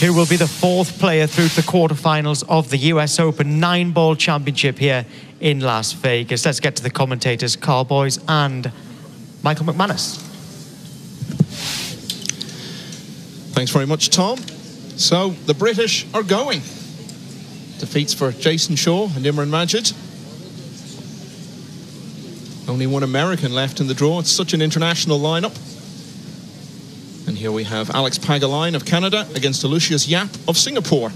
who will be the fourth player through to the quarterfinals of the US Open 9-ball championship here in Las Vegas. Let's get to the commentators, Carl Boyes and Michael McManus. Thanks very much, Tom. So the British are going. Defeats for Jason Shaw and Imran Majid. Only one American left in the draw. It's such an international lineup. And here we have Alex Pagulayan of Canada against Aloysius Yapp of Singapore.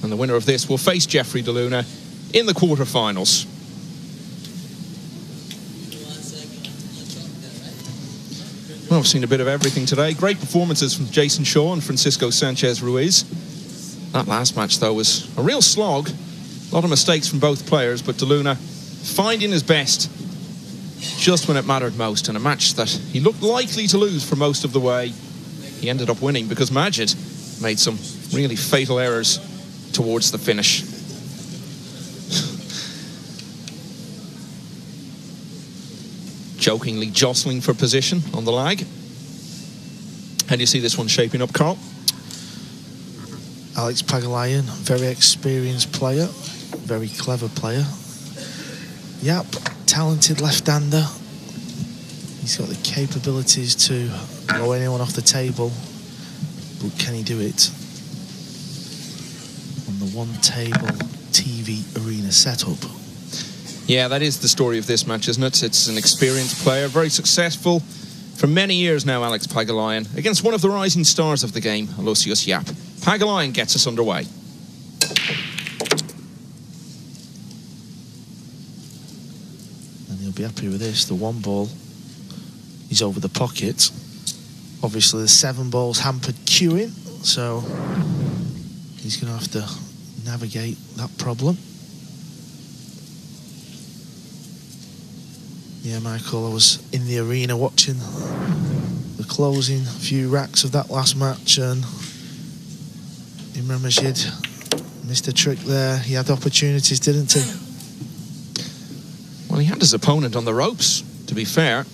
And the winner of this will face Jeffrey De Luna in the quarterfinals. Well, I've seen a bit of everything today. Great performances from Jason Shaw and Francisco Sanchez-Ruiz. That last match, though, was a real slog. A lot of mistakes from both players, but De Luna finding his best just when it mattered most, in a match that he looked likely to lose for most of the way. He ended up winning because Majid made some really fatal errors towards the finish. Jokingly jostling for position on the lag. How do you see this one shaping up, Carl? Alex Pagulayan, very experienced player, very clever player. Yapp, talented left-hander. He's got the capabilities to blow anyone off the table, but can he do it on the one-table TV arena setup? Yeah, that is the story of this match, isn't it? It's an experienced player, very successful for many years now, Alex Pagulayan, against one of the rising stars of the game, Aloysius Yapp. Pagulayan gets us underway. And he'll be happy with this. The one ball is over the pocket. Obviously, the 7 balls hampered queuing, so he's going to have to navigate that problem. Yeah, Michael, I was in the arena watching the closing few racks of that last match, and Imran Majid missed a trick there. He had opportunities, didn't he? Well, he had his opponent on the ropes, to be fair.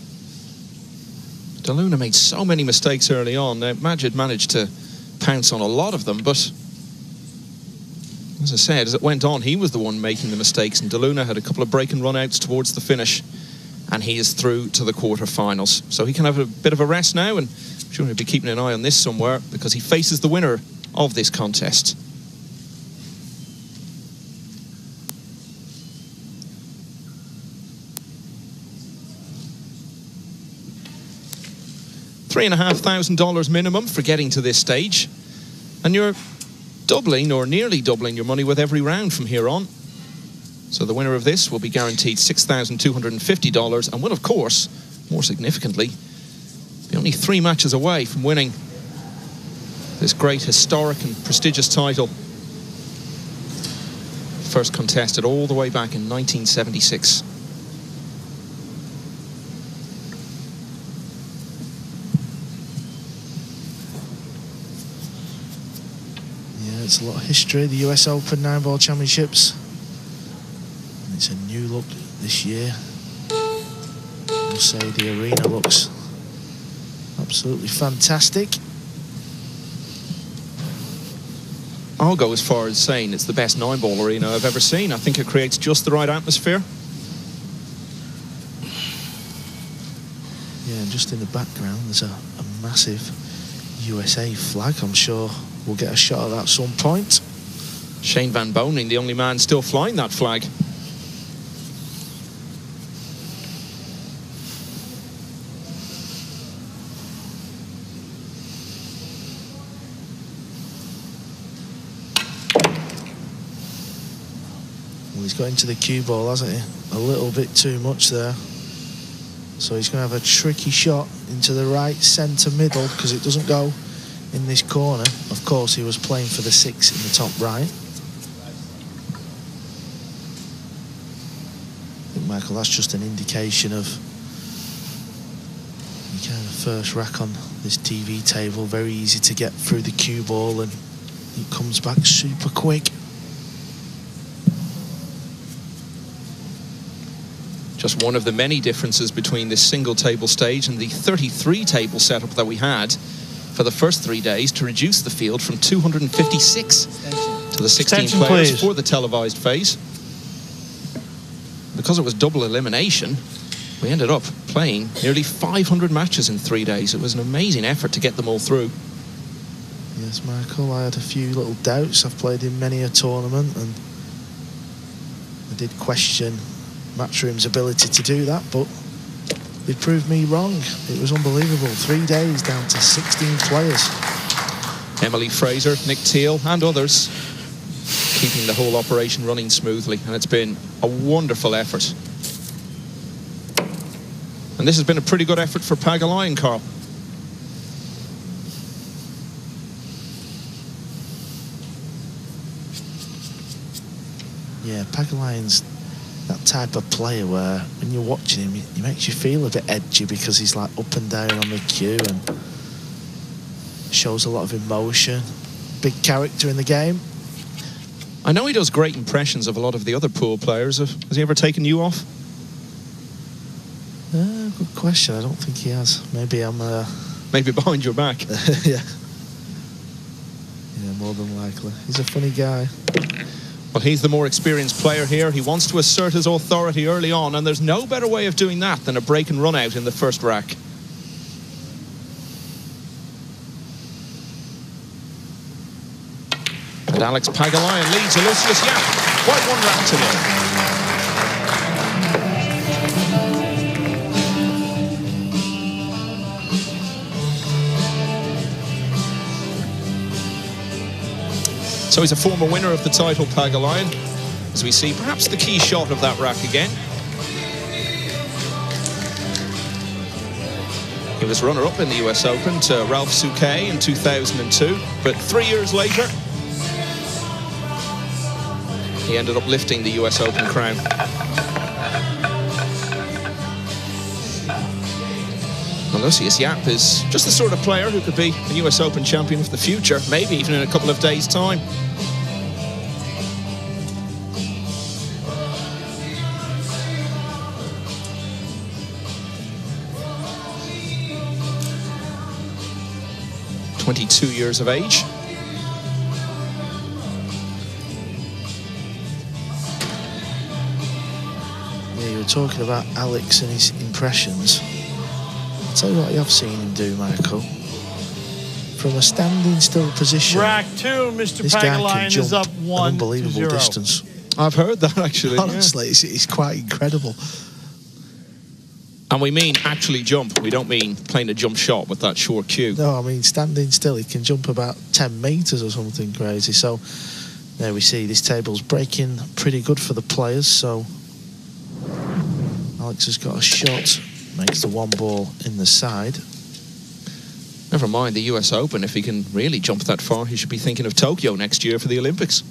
De Luna made so many mistakes early on. Majid managed to pounce on a lot of them, but as I said, as it went on, he was the one making the mistakes, and De Luna had a couple of break and run outs towards the finish, and he is through to the quarterfinals. So he can have a bit of a rest now, and I'm sure he'll be keeping an eye on this somewhere, because he faces the winner of this contest. $3,500 minimum for getting to this stage, and you're doubling or nearly doubling your money with every round from here on. So the winner of this will be guaranteed $6,250 and will, of course, more significantly, be only 3 matches away from winning this great historic and prestigious title. First contested all the way back in 1976. Yeah, it's a lot of history. The US Open 9-ball championships. It's a new look this year. I'll say the arena looks absolutely fantastic. I'll go as far as saying it's the best 9-ball arena I've ever seen. I think it creates just the right atmosphere. Yeah, and just in the background there's a massive USA flag. I'm sure we'll get a shot of that at some point. Shane Van Boening, the only man still flying that flag. He's got into the cue ball, hasn't he? A little bit too much there. So he's going to have a tricky shot into the right centre middle, because it doesn't go in this corner. Of course, he was playing for the 6 in the top right. I think, Michael, that's just an indication of the kind of first rack on this TV table. Very easy to get through the cue ball, and it comes back super quick. Just one of the many differences between this single table stage and the 33 table setup that we had for the first 3 days to reduce the field from 256 to the 16 Extension, players please. for the televised phase. Because it was double elimination, we ended up playing nearly 500 matches in 3 days. It was an amazing effort to get them all through. Yes, Michael, I had a few little doubts. I've played in many a tournament, and I did question Matchroom's ability to do that, but they proved me wrong. It was unbelievable. 3 days down to 16 players. Emily Fraser, Nick Teal and others keeping the whole operation running smoothly, and it's been a wonderful effort. And this has been a pretty good effort for Pagulayan, Carl. Yeah, Pagulayan's that type of player where when you're watching him, he makes you feel a bit edgy because he's like up and down on the cue and shows a lot of emotion. Big character in the game. I know he does great impressions of a lot of the other pool players. Has he ever taken you off? Good question. I don't think he has. Maybe I'm... Maybe behind your back. Yeah. Yeah, more than likely. He's a funny guy. Well, he's the more experienced player here. He wants to assert his authority early on, and there's no better way of doing that than a break and run out in the first rack. And Alex Pagulayan leads Aloysius Yapp. Quite one rack to nil. So he's a former winner of the title, Pagulayan, as we see perhaps the key shot of that rack again. He was runner-up in the US Open to Ralph Souquet in 2002, but 3 years later, he ended up lifting the US Open crown. Aloysius Yapp is just the sort of player who could be a US Open champion of the future, maybe even in a couple of days' time. "22 years of age. Yeah, you were talking about Alex and his impressions. I'll tell you what I've seen him do, Michael. From a standing still position, Rack 2, Mr. this guy can Pagulayan jump is up an 1 unbelievable to 0. distance. I've heard that, actually. Honestly, it's quite incredible. And we mean actually jump. We don't mean playing a jump shot with that short cue. No, I mean, standing still, he can jump about 10 metres or something crazy. So, there we see this table's breaking pretty good for the players. So, Alex has got a shot, makes the one ball in the side. Never mind the US Open. If he can really jump that far, he should be thinking of Tokyo next year for the Olympics.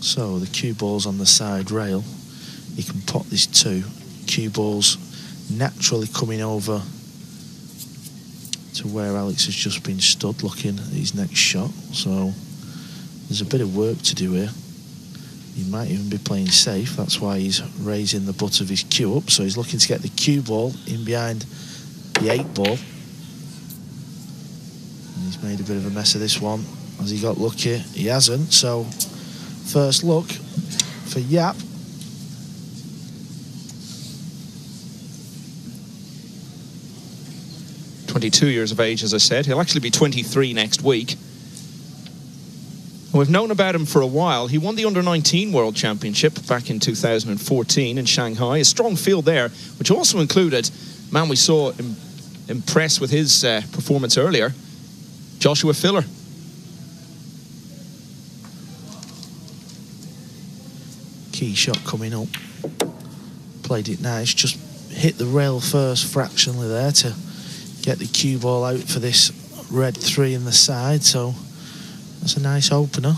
So the cue ball's on the side rail. He can pot this 2. Cue ball's naturally coming over to where Alex has just been stood looking at his next shot. So there's a bit of work to do here. He might even be playing safe. That's why he's raising the butt of his cue up. So he's looking to get the cue ball in behind the 8 ball. And he's made a bit of a mess of this one. Has he got lucky? He hasn't. So first look for Yapp. "22 years of age, as I said. He'll actually be 23 next week. And we've known about him for a while. He won the Under-19 World Championship back in 2014 in Shanghai. A strong field there, which also included, man we saw impressed with his performance earlier, Joshua Filler. Key shot coming up. Played it nice. Just hit the rail first fractionally there to get the cue ball out for this red 3 in the side. So that's a nice opener.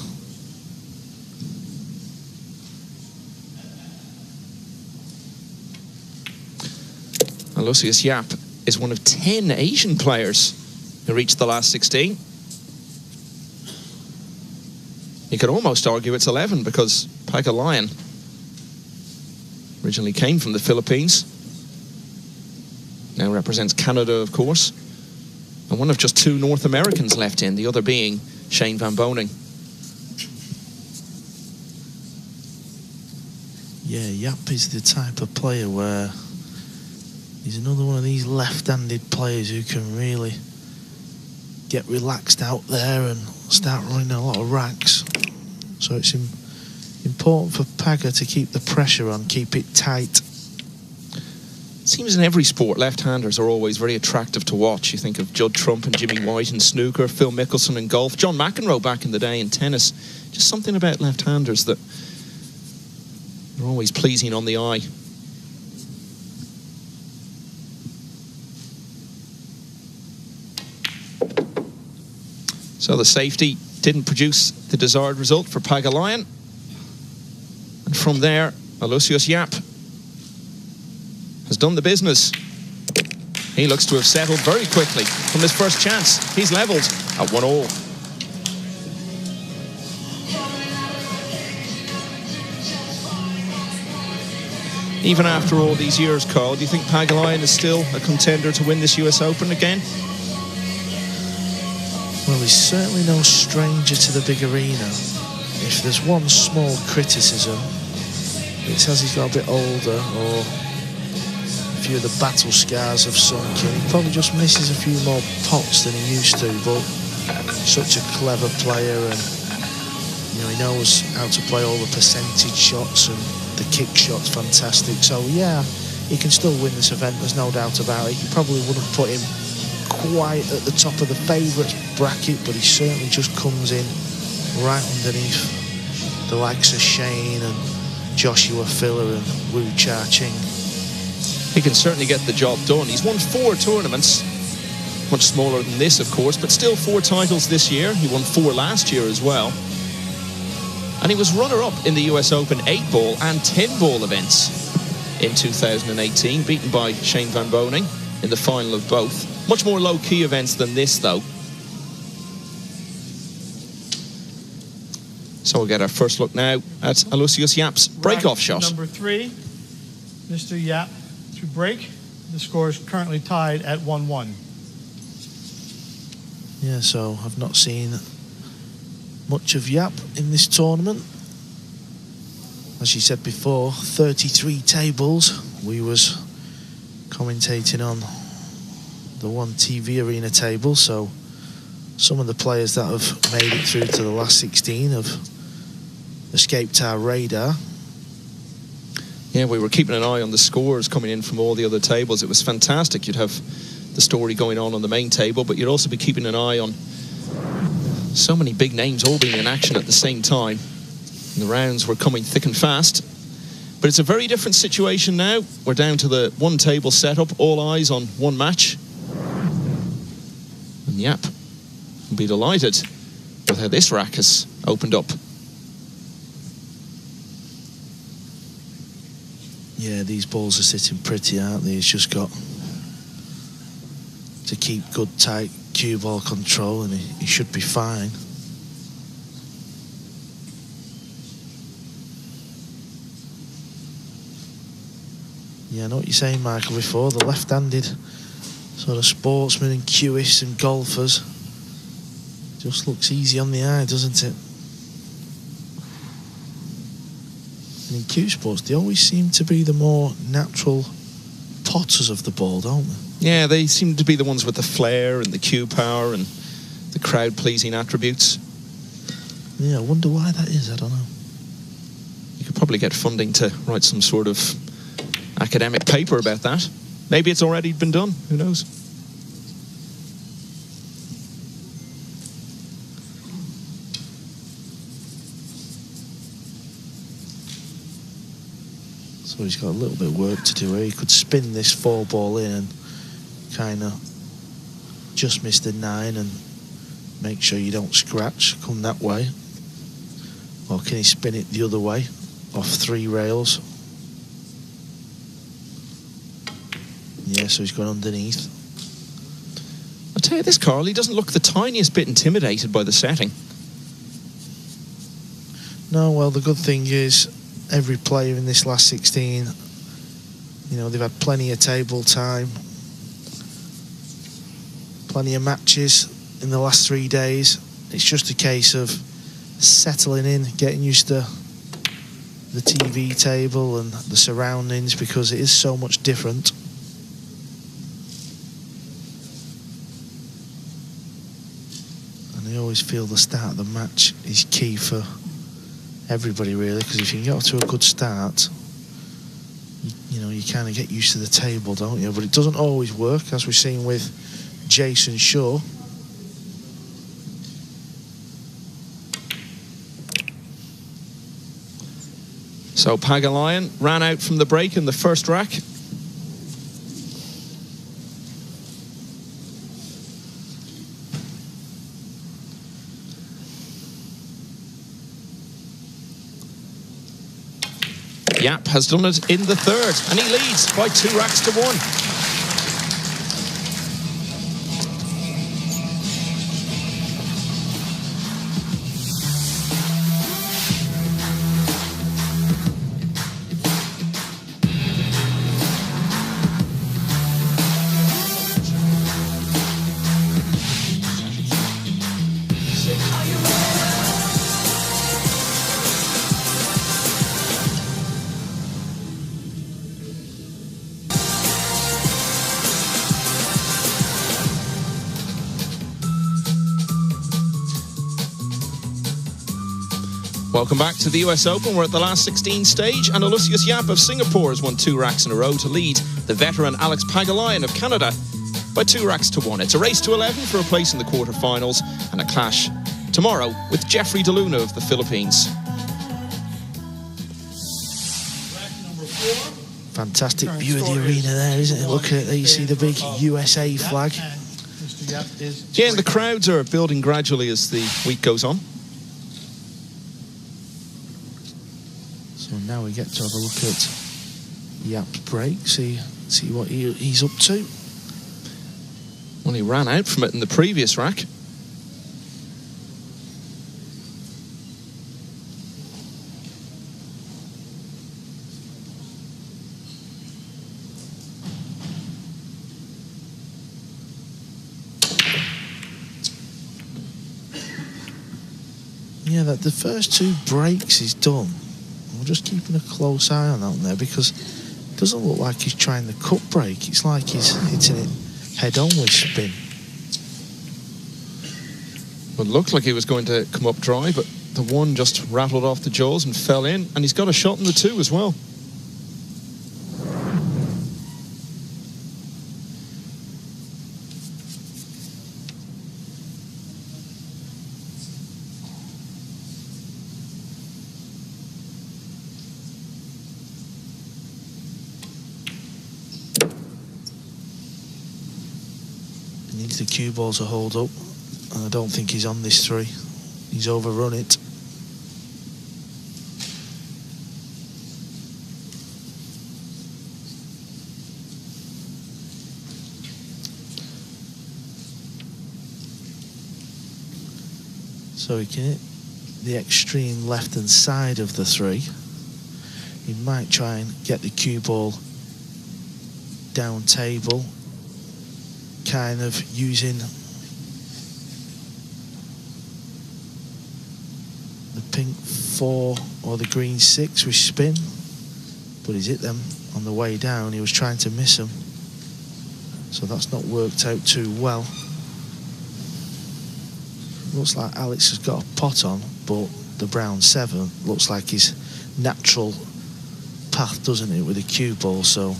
Aloysius Yapp is one of 10 Asian players who reached the last 16. You could almost argue it's 11 because Pagulayan Originally came from the Philippines. Now represents Canada, of course. And one of just 2 North Americans left in, the other being Shane Van Boening. Yeah, Yapp is the type of player where he's another one of these left-handed players who can really get relaxed out there and start running a lot of racks. So it's important for Paga to keep the pressure on, keep it tight. It seems in every sport, left-handers are always very attractive to watch. You think of Judd Trump and Jimmy White in snooker, Phil Mickelson in golf, John McEnroe back in the day in tennis. Just something about left-handers that are always pleasing on the eye. So the safety didn't produce the desired result for Pagulayan. And from there, Aloysius Yapp has done the business. He looks to have settled very quickly from his first chance. He's levelled at 1-all. Even after all these years, Carl, do you think Pagulayan is still a contender to win this US Open again? Well, he's certainly no stranger to the big arena. If there's one small criticism, it's as he's got a bit older, or a few of the battle scars have sunk in. He probably just misses a few more pots than he used to, but such a clever player, and he knows how to play all the percentage shots, and the kick shot's fantastic. So yeah, he can still win this event, there's no doubt about it. You probably wouldn't put him quite at the top of the favourites bracket, but he certainly just comes in right underneath the likes of Shane and Joshua Filler and Wu Cha-Ching. He can certainly get the job done. He's won 4 tournaments, much smaller than this, of course, but still 4 titles this year. He won 4 last year as well. And he was runner-up in the US Open 8-ball and 10-ball events in 2018, beaten by Shane Van Boening in the final of both. Much more low-key events than this, though. So we'll get our first look now at Aloysius Yapp's break-off shot. Number 3, Mr. Yapp to break. The score is currently tied at 1-1. Yeah, so I've not seen much of Yapp in this tournament. As you said before, 33 tables. We was commentating on the one TV arena table, so some of the players that have made it through to the last 16 have escaped our radar. Yeah, we were keeping an eye on the scores coming in from all the other tables. It was fantastic. You'd have the story going on the main table, but you'd also be keeping an eye on so many big names all being in action at the same time. And the rounds were coming thick and fast. But it's a very different situation now. We're down to the one table setup, all eyes on one match. And Yapp will be delighted with how this rack has opened up. Yeah, these balls are sitting pretty, aren't they? He's just got to keep good, tight cue ball control, and he should be fine. Yeah, I know what you're saying, Michael, before. The left-handed sort of sportsmen and cueists and golfers just looks easy on the eye, doesn't it? And in cue sports, they always seem to be the more natural potters of the ball, don't they? Yeah, they seem to be the ones with the flair and the cue power and the crowd-pleasing attributes. Yeah, I wonder why that is, I don't know. You could probably get funding to write some sort of academic paper about that. Maybe it's already been done, who knows? So he's got a little bit of work to do here. He could spin this 4-ball in and kind of just miss the 9 and make sure you don't scratch, come that way. Or can he spin it the other way, off 3 rails? Yeah, so he's gone underneath. I'll tell you this, Carl, he doesn't look the tiniest bit intimidated by the setting. No, well, the good thing is every player in this last 16 You know, they've had plenty of table time, plenty of matches in the last 3 days. It's just a case of settling in, getting used to the TV table and the surroundings, because it is so much different. And I always feel the start of the match is key for everybody, really, because if you can get off to a good start, you know, you kind of get used to the table, don't you? But it doesn't always work, as we've seen with Jason Shaw. So Pagulayan ran out from the break in the first rack. Yapp has done it in the third, and he leads by 2 racks to 1. Welcome back to the US Open. We're at the last 16 stage, and Aloysius Yapp of Singapore has won 2 racks in a row to lead the veteran Alex Pagulayan of Canada by 2 racks to 1. It's a race to 11 for a place in the quarterfinals, and a clash tomorrow with Jeffrey DeLuna of the Philippines. Fantastic view of the arena there, isn't it? Look at there, you see the big USA flag. Yeah, and the crowds are building gradually as the week goes on. So now we get to have a look at Yapp's break, see what he's up to. Well, he ran out from it in the previous rack. Yeah, that the first 2 breaks he's done. We're just keeping a close eye on that there, because it doesn't look like he's trying the cut break. It's like he's hitting it head-on with spin. Well, it looked like he was going to come up dry, but the one just rattled off the jaws and fell in, and he's got a shot in the 2 as well. He needs the cue ball to hold up, and I don't think he's on this 3. He's overrun it. So he can hit the extreme left-hand side of the 3. He might try and get the cue ball down table, kind of using the pink 4 or the green 6 with spin, but he's hit them on the way down. He was trying to miss them, so that's not worked out too well. Looks like Alex has got a pot on, but the brown 7 looks like his natural path, doesn't it, with the cue ball? So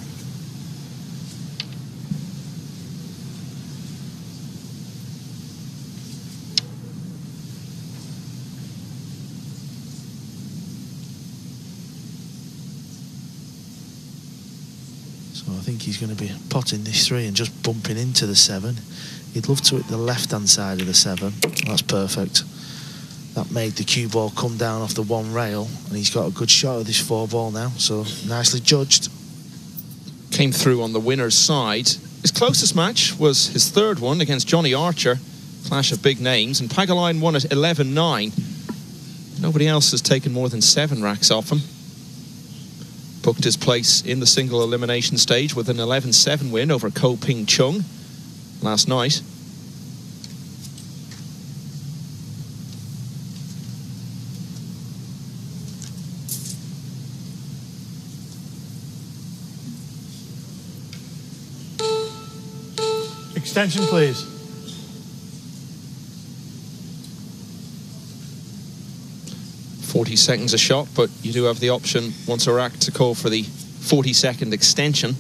I think he's going to be potting this 3 and just bumping into the 7. He'd love to hit the left-hand side of the 7. That's perfect. That made the cue ball come down off the 1 rail, and he's got a good shot of this 4 ball now, so nicely judged. Came through on the winner's side. His closest match was his 3rd one against Johnny Archer. Clash of big names, and Pagulayan won at 11-9. Nobody else has taken more than 7 racks off him. booked his place in the single elimination stage with an 11-7 win over Ko Ping Chung last night. Extension, please. $40 a shot, but you do have the option once a rack to call for the 40-second extension.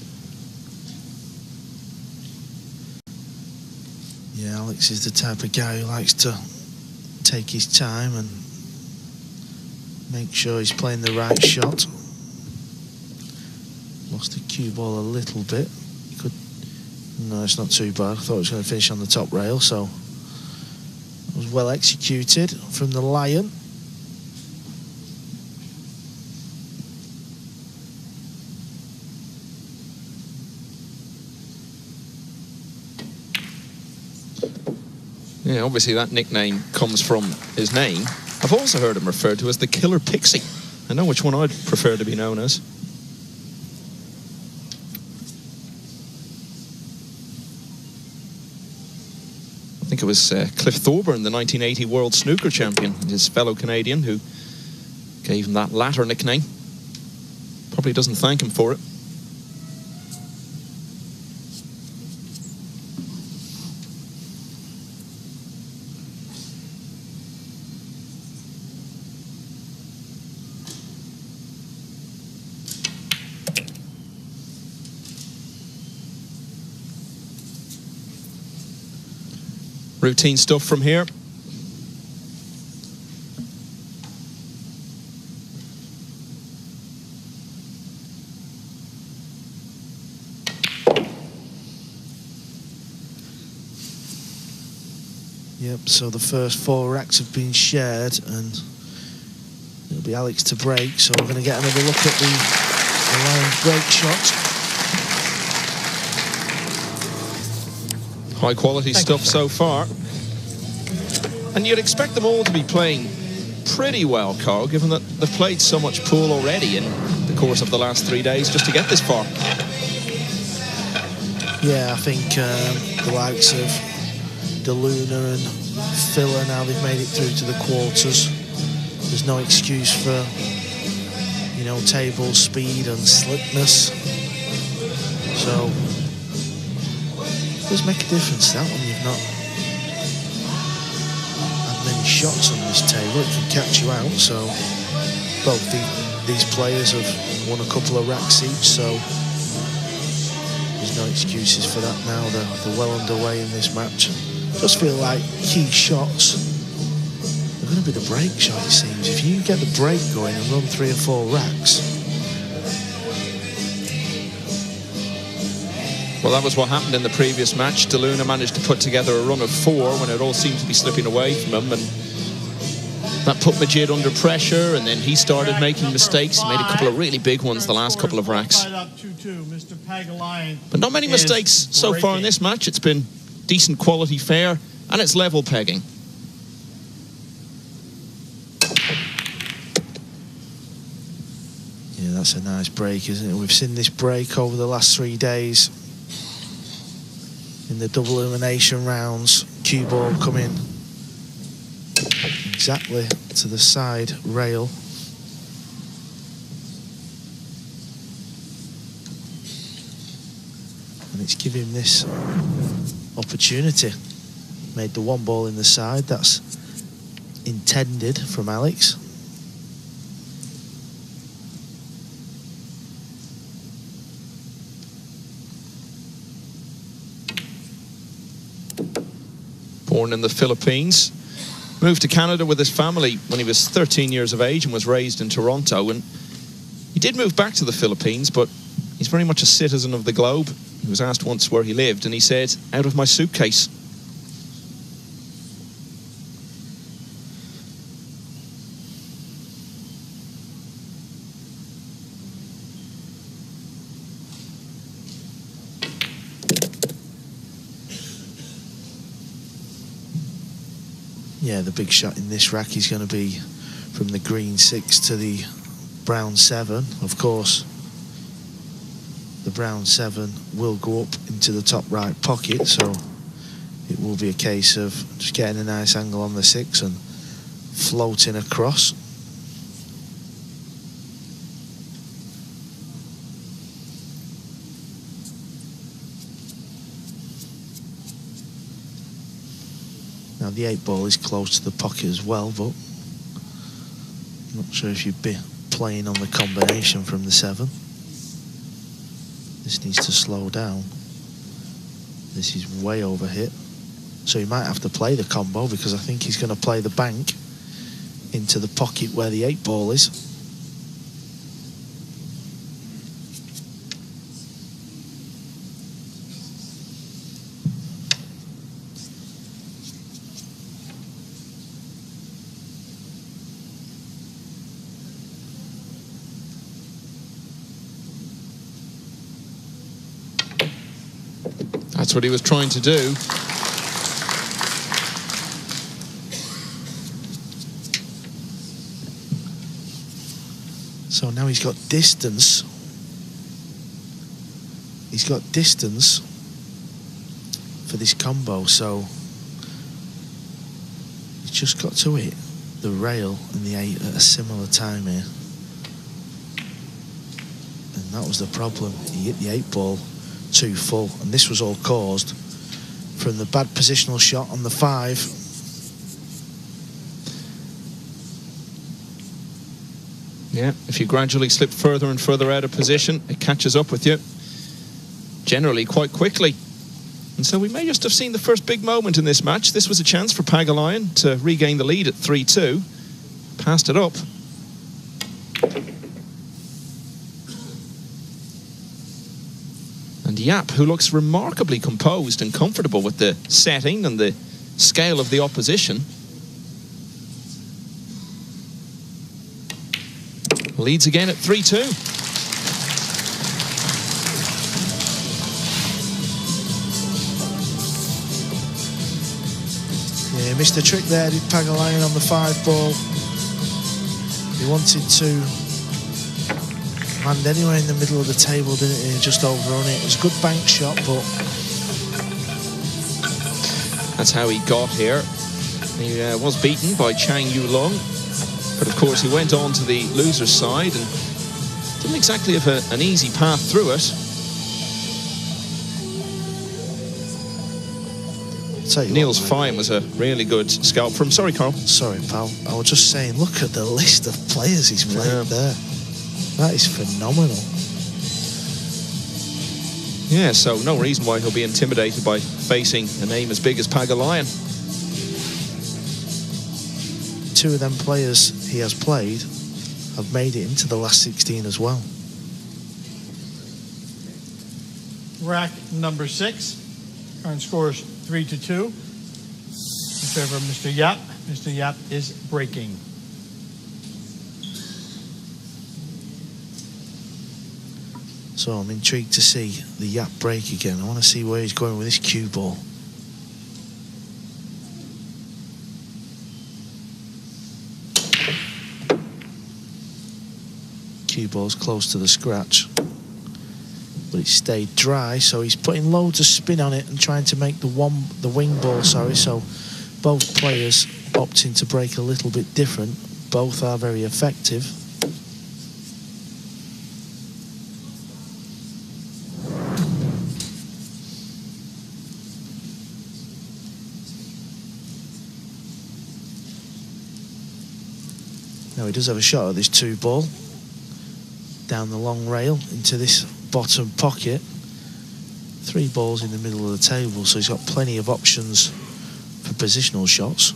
Yeah, Alex is the type of guy who likes to take his time and make sure he's playing the right shot. Lost the cue ball a little bit. No, it's not too bad. I thought it was going to finish on the top rail, so it was well executed from the Lion. Yeah, obviously that nickname comes from his name. I've also heard him referred to as the Killer Pixie. I know which one I'd prefer to be known as. I think it was Cliff Thorburn, the 1980 World Snooker Champion, his fellow Canadian, who gave him that latter nickname. Probably doesn't thank him for it. Routine stuff from here. Yep, so the first 4 racks have been shared and it'll be Alex to break, so we're going to get another look at the Lion's break shot. High quality stuff so far. And you'd expect them all to be playing pretty well, Carl, given that they've played so much pool already in the course of the last 3 days just to get this far. Yeah, I think the likes of DeLuna and Filler, now they've made it through to the quarters. There's no excuse for, you know, table speed and slickness. So it does make a difference, that, when you've not had many shots on this table. It can catch you out. So both these players have won a couple of racks each, so there's no excuses for that now. They're well underway in this match. Just feel like key shots are going to be the break shot, it seems. If you get the break going and run 3 or 4 racks. Well, that was what happened in the previous match. DeLuna managed to put together a run of 4 when it all seemed to be slipping away from him, and that put Majid under pressure, and then he started making mistakes. He made a couple of really big ones the last couple of racks. But not many mistakes so far in this match. It's been decent quality fare, and it's level pegging. Yeah, that's a nice break, isn't it? We've seen this break over the last 3 days in the double elimination rounds. Cue ball coming exactly to the side rail. And it's giving him this opportunity. Made the 1 ball in the side. That's intended from Alex. Born in the Philippines, moved to Canada with his family when he was 13 years of age and was raised in Toronto. And he did move back to the Philippines, but he's very much a citizen of the globe. He was asked once where he lived, and he said, "Out of my suitcase." Yeah, the big shot in this rack is going to be from the green 6 to the brown 7. Of course, the brown 7 will go up into the top right pocket, so it will be a case of just getting a nice angle on the 6 and floating across. Now the 8 ball is close to the pocket as well, but I'm not sure if you'd be playing on the combination from the 7. This needs to slow down. This is way over hit. So he might have to play the combo, because I think he's going to play the bank into the pocket where the 8 ball is. That's what he was trying to do. So now he's got distance. He's got distance for this combo, so he's just got to hit the rail and the 8 at a similar time here. And that was the problem. He hit the 8 ball too full, and this was all caused from the bad positional shot on the 5. Yeah, if you gradually slip further and further out of position, it catches up with you, generally quite quickly. And so we may just have seen the first big moment in this match. This was a chance for Pagulayan to regain the lead at 3-2. Passed it up. And Yapp, who looks remarkably composed and comfortable with the setting and the scale of the opposition, leads again at 3-2. Yeah, missed a trick there, did Pagulayan on the 5 ball. He wanted to land anywhere in the middle of the table, didn't he? Just overrun it. It was a good bank shot, but that's how he got here. He was beaten by Chang Yulong, but of course he went on to the loser's side and didn't exactly have an easy path through it. Niels Fine was a really good scalp from. Sorry, Carl. Sorry, pal. I was just saying, look at the list of players he's played there. That is phenomenal. Yeah, so no reason why he'll be intimidated by facing a name as big as Pagulayan. 2 of them players he has played have made it into the last 16 as well. Rack number 6. Current score is 3-2 in favor of Mr. Yapp. Mr. Yapp is breaking. So I'm intrigued to see the Yapp break again. I want to see where he's going with this cue ball. Cue ball's close to the scratch, but it stayed dry, so he's putting loads of spin on it and trying to make the wing ball, so both players opting to break a little bit different. Both are very effective. Now he does have a shot at this 2 ball down the long rail into this bottom pocket. 3 balls in the middle of the table, so he's got plenty of options for positional shots.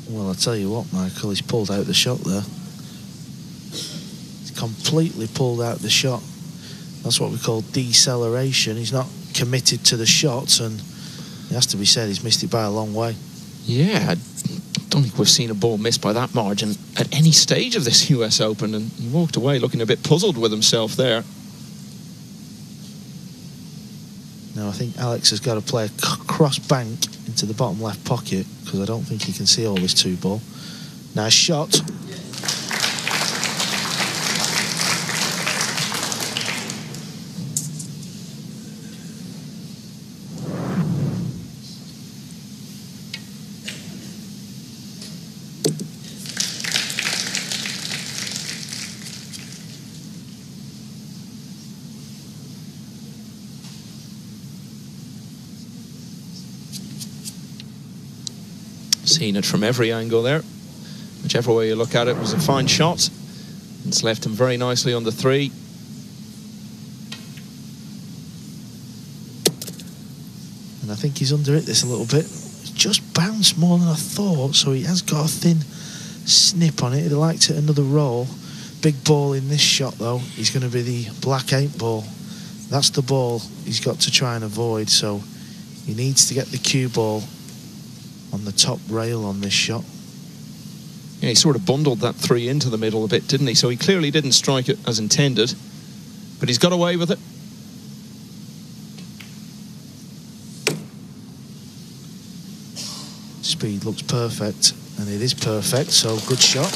Well, I'll tell you what, Michael, he's pulled out the shot there. He's completely pulled out the shot. That's what we call deceleration. He's not committed to the shots, and it has to be said, he's missed it by a long way. Yeah, I don't think we've seen a ball missed by that margin at any stage of this US Open, and he walked away looking a bit puzzled with himself there. Now I think Alex has got to play a cross bank into the bottom left pocket, because I don't think he can see all this 2-ball. Nice shot. Seen it from every angle there. Whichever way you look at it, was a fine shot. It's left him very nicely on the 3. And I think he's under it this a little bit. It's just bounced more than I thought, so he has got a thin snip on it. He'd like to another roll. Big ball in this shot though. He's going to be the black 8 ball. That's the ball he's got to try and avoid, so he needs to get the cue ball on the top rail on this shot. Yeah, he sort of bundled that 3 into the middle a bit, didn't he? So he clearly didn't strike it as intended, but he's got away with it. Speed looks perfect, and it is perfect, so good shot.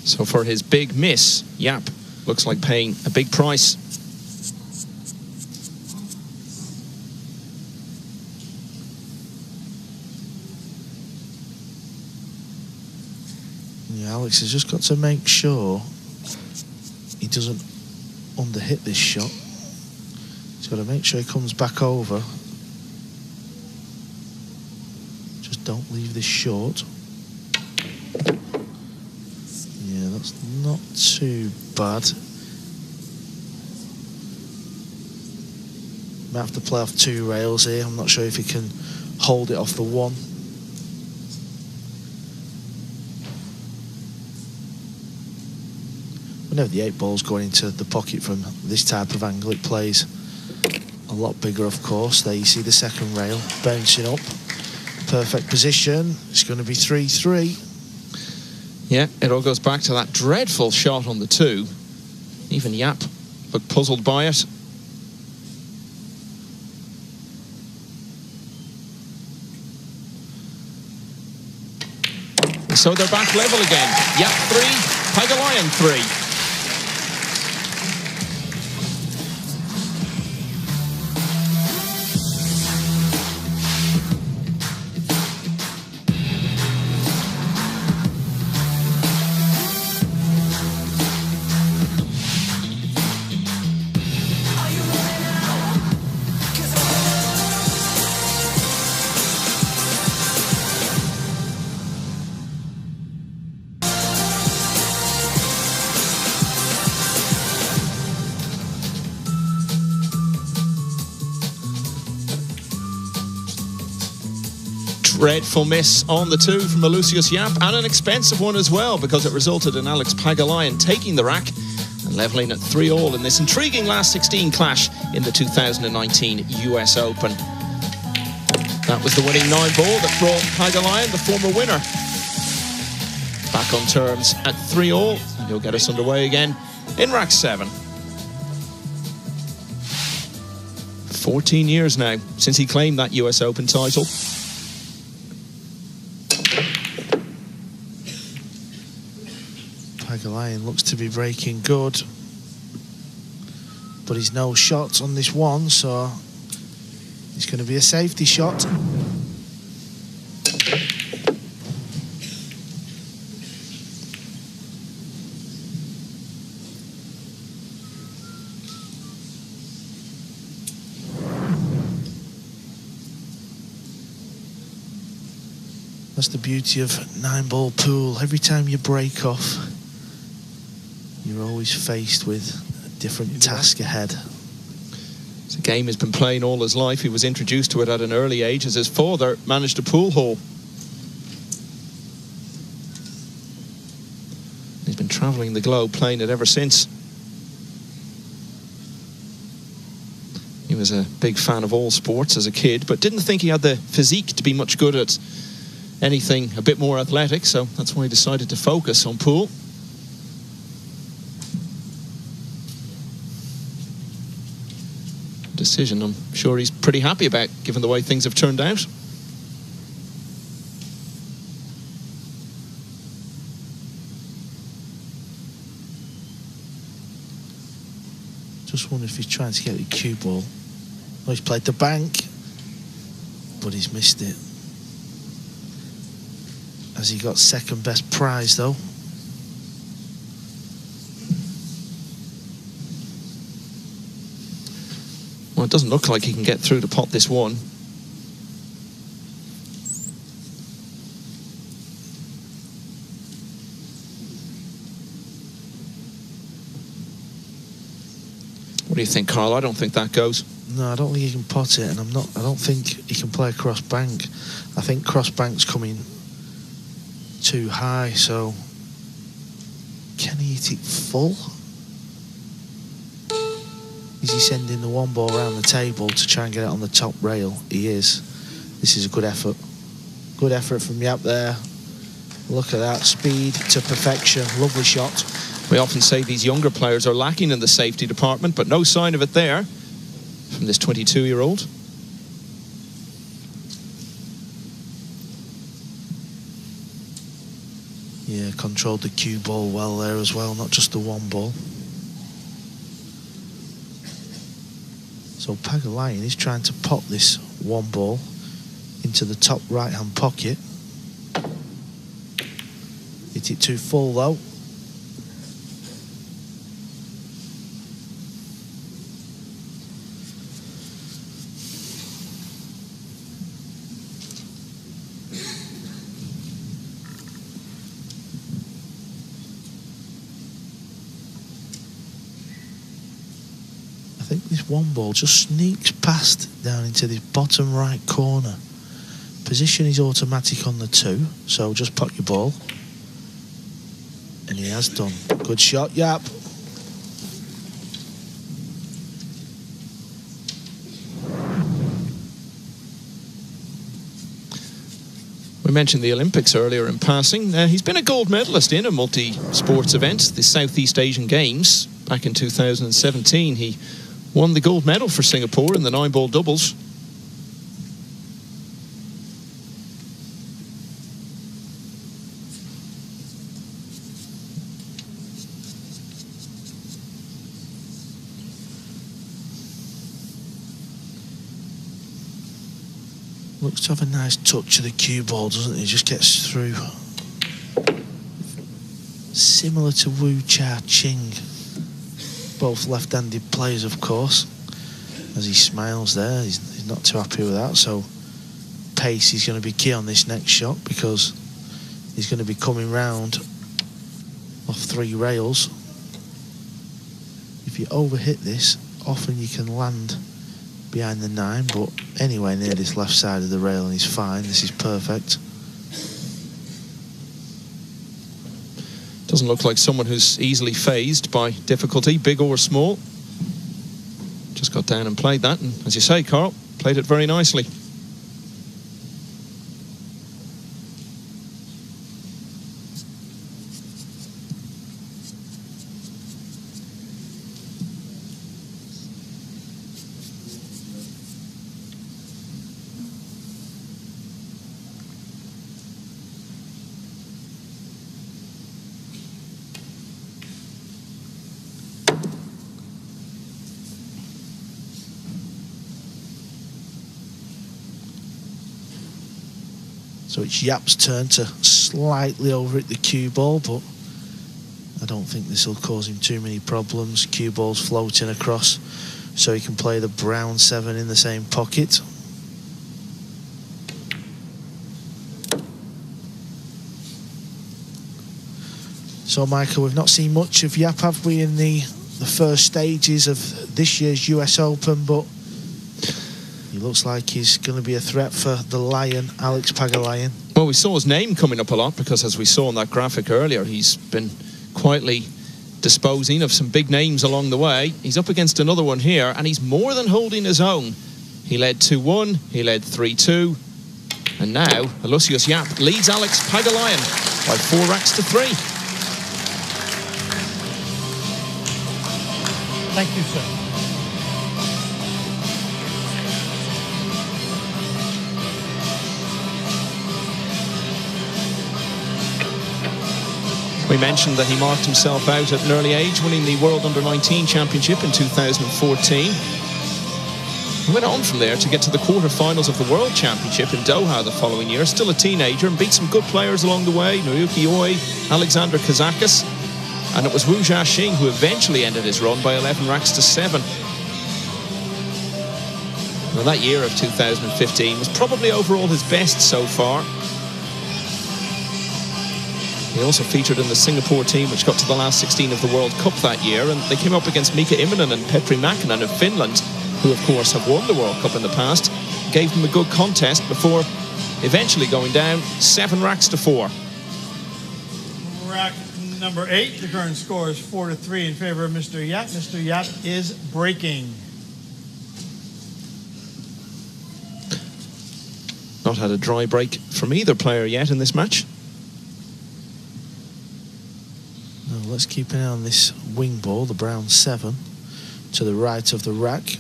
So for his big miss, Yapp looks like paying a big price. Yeah, Alex has just got to make sure he doesn't underhit this shot. He's got to make sure he comes back over. Just don't leave this short. Yeah, that's not too bad. Might have to play off 2 rails here. I'm not sure if he can hold it off the 1. Whenever the 8 ball's going into the pocket from this type of angle, it plays a lot bigger, of course. There you see the second rail bouncing up. Perfect position. It's going to be 3-3. Yeah, it all goes back to that dreadful shot on the 2. Even Yapp looked puzzled by it. So they're back level again. Yapp 3, Pagulayan 3. Dreadful miss on the 2 from Aloysius Yapp, and an expensive one as well, because it resulted in Alex Pagulayan taking the rack and levelling at 3-all in this intriguing last 16 clash in the 2019 US Open. That was the winning 9-ball that brought Pagulayan, the former winner, back on terms at 3-all, and he'll get us underway again in rack 7. 14 years now since he claimed that US Open title. Pagulayan looks to be breaking good, but he's no shots on this one, so it's going to be a safety shot. That's the beauty of 9-ball pool. Every time you break off, you're always faced with a different task ahead. It's a game he's been playing all his life. He was introduced to it at an early age as his father managed a pool hall. He's been travelling the globe, playing it ever since. He was a big fan of all sports as a kid, but didn't think he had the physique to be much good at anything a bit more athletic, so that's why he decided to focus on pool. Decision I'm sure he's pretty happy about, given the way things have turned out. Just wonder if he's trying to get the cue ball. Oh, he's played the bank, but he's missed it. Has he got second best prize though? Well, it doesn't look like he can get through to pot this one. What do you think, Carl? I don't think that goes. No, I don't think he can pot it, and I don't think he can play across bank. I think cross bank's coming too high, so can he hit it full? Is he sending the one ball around the table to try and get it on the top rail? He is. This is a good effort. Good effort from Yapp there. Look at that, speed to perfection. Lovely shot. We often say these younger players are lacking in the safety department, but no sign of it there from this 22-year-old. Yeah, controlled the cue ball well there as well, not just the one ball. So Pagulayan is trying to pop this one ball into the top right-hand pocket. Hit it too full though. I think this one ball just sneaks past down into the bottom right corner. Position is automatic on the 2, so just pot your ball. And he has done. Good shot, Yapp. We mentioned the Olympics earlier in passing. He's been a gold medalist in a multi-sports event, the Southeast Asian Games. Back in 2017, he won the gold medal for Singapore in the 9-ball doubles. Looks to have a nice touch of the cue ball, doesn't he? Just gets through. Similar to Wu Cha Ching. Both left-handed players, of course. As he smiles there, he's not too happy with that. So pace is going to be key on this next shot, because he's going to be coming round off 3 rails. If you overhit this, often you can land behind the 9, but anywhere near this left side of the rail and he's fine. This is perfect. Doesn't look like someone who's easily fazed by difficulty, big or small. Just got down and played that, and as you say, Carl, played it very nicely. So it's Yapp's turn to slightly overhit the cue ball, but I don't think this will cause him too many problems. Cue ball's floating across, so he can play the brown 7 in the same pocket. So, Michael, we've not seen much of Yapp, have we, in the first stages of this year's US Open, but he looks like he's going to be a threat for the Lion, Alex Pagulayan. Well, we saw his name coming up a lot because, as we saw on that graphic earlier, he's been quietly disposing of some big names along the way. He's up against another one here, and he's more than holding his own. He led 2-1, he led 3-2, and now Aloysius Yapp leads Alex Pagulayan by 4 racks to 3. Thank you, sir. We mentioned that he marked himself out at an early age, winning the World Under-19 Championship in 2014. He went on from there to get to the quarter-finals of the World Championship in Doha the following year, still a teenager, and beat some good players along the way, Naruki Oi, Alexander Kazakis, and it was Wu Jiaxing who eventually ended his run by 11 racks to 7. Now, that year of 2015 was probably overall his best so far. He also featured in the Singapore team, which got to the last 16 of the World Cup that year, and they came up against Mika Immonen and Petri Mäkinen of Finland, who of course have won the World Cup in the past. Gave them a good contest before eventually going down 7 racks to 4. Rack number 8, the current score is 4-3 in favor of Mr. Yapp. Mr. Yapp is breaking. Not had a dry break from either player yet in this match. Now let's keep an eye on this wing ball, the brown 7, to the right of the rack.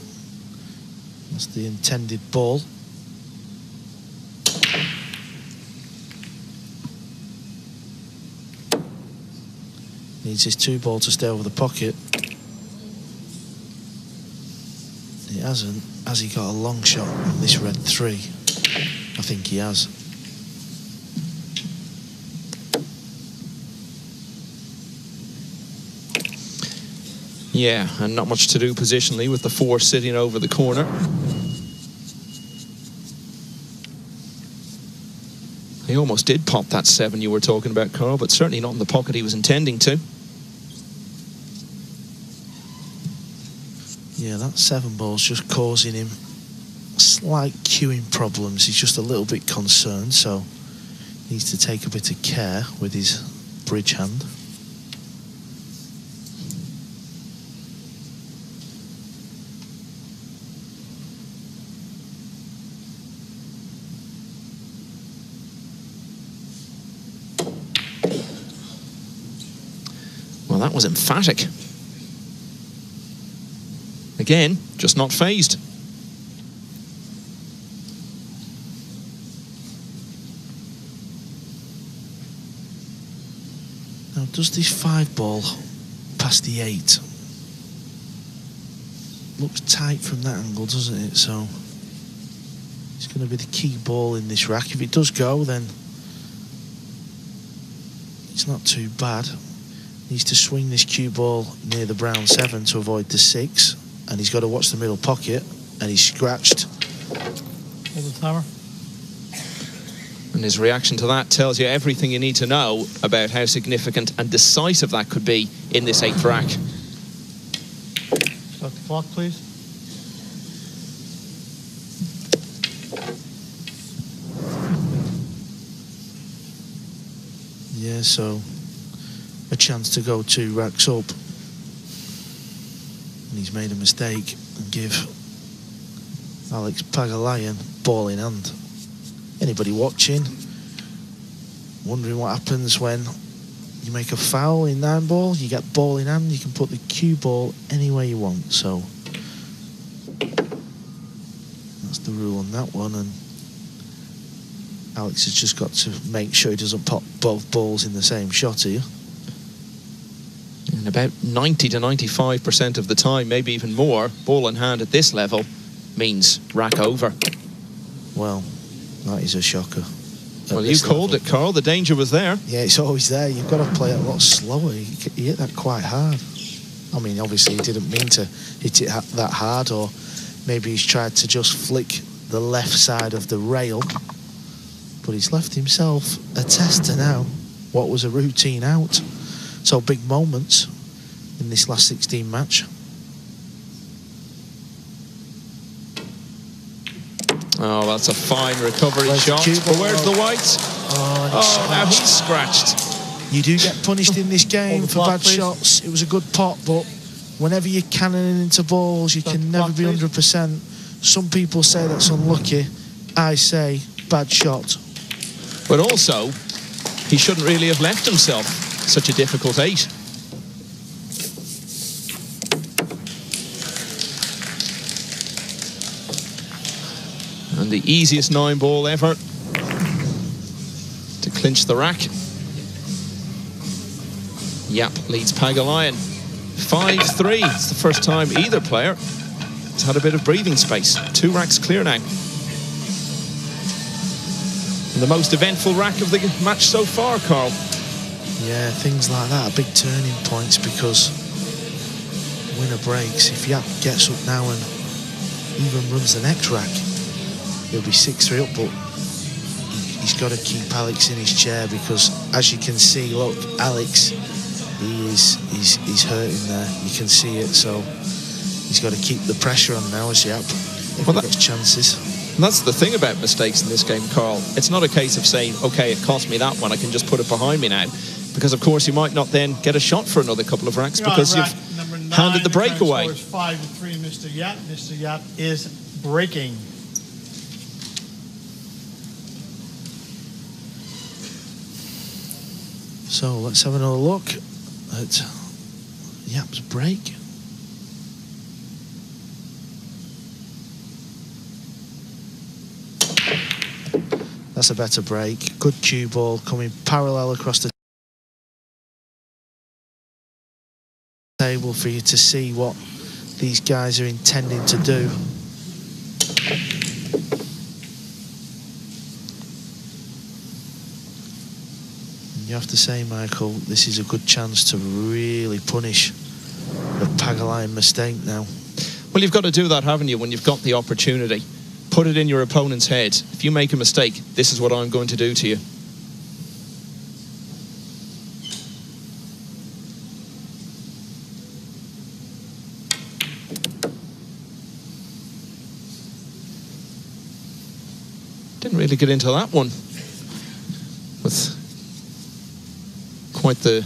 That's the intended ball. Needs his 2 ball to stay over the pocket. He hasn't. Has he got a long shot on this red 3? I think he has. Yeah, and not much to do positionally with the 4 sitting over the corner. He almost did pop that 7 you were talking about, Carl, but certainly not in the pocket he was intending to. Yeah, that 7 ball's just causing him slight cueing problems. He's just a little bit concerned, so needs to take a bit of care with his bridge hand. Well, that was emphatic. Again, just not phased. Now, does this 5 ball past the 8? Looks tight from that angle, doesn't it? So it's going to be the key ball in this rack. If it does go, then it's not too bad. Needs to swing this cue ball near the brown 7 to avoid the 6, and he's got to watch the middle pocket, and he's scratched. Hold the timer. And his reaction to that tells you everything you need to know about how significant and decisive that could be in this 8th rack. Start the clock, please. Yeah, so a chance to go 2 racks up, and he's made a mistake and give Alex Pagulayan ball in hand. Anybody watching, wondering what happens when you make a foul in 9 ball, you get ball in hand, you can put the cue ball anywhere you want. So that's the rule on that one, and Alex has just got to make sure he doesn't pop both balls in the same shot here. And about 90 to 95% of the time, maybe even more, ball in hand at this level means rack over. Well, that is a shocker. Well, you called it, Carl. The danger was there. Yeah, it's always there. You've got to play it a lot slower. You hit that quite hard. I mean, obviously he didn't mean to hit it that hard, or maybe he's tried to just flick the left side of the rail, but he's left himself a tester now. What was a routine out. So big moments in this last 16 match. Oh, that's a fine recovery Where's shot. the But where's the white? Oh, Oh, now he's scratched. You do get punished in this game Hold the for clock, bad please. shots. It was a good pot, but whenever you're cannoning into balls, you Stop can the never clock, be please. 100%. Some people say that's unlucky. I say bad shot. But also, he shouldn't really have left himself such a difficult 8. And the easiest 9 ball ever to clinch the rack. Yapp leads Pagulayan 5-3. It's the first time either player has had a bit of breathing space. 2 racks clear now. And the most eventful rack of the match so far, Carl. Yeah, things like that are big turning points because winner breaks. If Yapp gets up now and even runs the next rack, he'll be 6-3 up, but he's got to keep Alex in his chair because, as you can see, look, Alex, he's hurting there. You can see it, so he's got to keep the pressure on now as Yapp if he gets chances. And that's the thing about mistakes in this game, Carl. It's not a case of saying, okay, it cost me that one, I can just put it behind me now. Because, of course, you might not then get a shot for another couple of racks because you've handed the break away. 5-3, Mr. Yapp. Mr. Yapp is breaking. So let's have another look at Yapp's break. That's a better break. Good cue ball coming parallel across the table for you to see what these guys are intending to do. And you have to say, Michael, this is a good chance to really punish the Pagulayan mistake now. Well, you've got to do that, haven't you, when you've got the opportunity. Put it in your opponent's head. If you make a mistake, this is what I'm going to do to you. Didn't really get into that one with quite the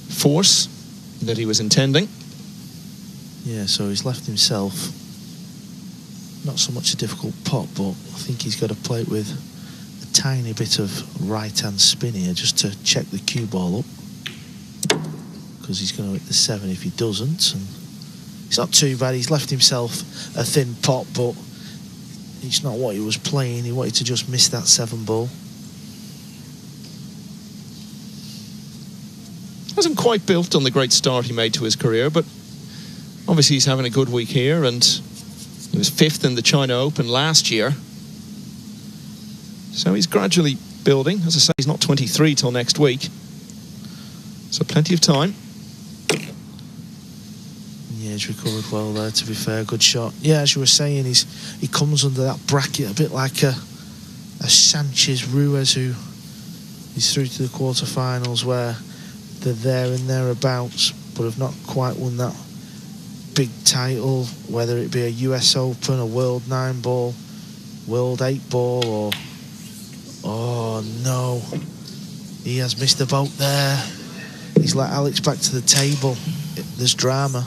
force that he was intending. Yeah, so he's left himself not so much a difficult pot, but I think he's got to play it with a tiny bit of right-hand spin here just to check the cue ball up, because he's going to hit the 7 if he doesn't. And it's not too bad. He's left himself a thin pot, but it's not what he was playing. He wanted to just miss that 7 ball. Hasn't quite built on the great start he made to his career, but obviously he's having a good week here, and he was 5th in the China Open last year. So he's gradually building. As I say, he's not 23 till next week. So plenty of time. Yeah, he's recovered well there, to be fair. Good shot. Yeah, as you were saying, he comes under that bracket a bit like a Sanchez Ruiz, who is through to the quarterfinals, where they're there and thereabouts, but have not quite won that big title, whether it be a US Open, a World 9 ball, World 8 ball, or... Oh, no. He has missed the boat there. He's let Alex back to the table. There's drama.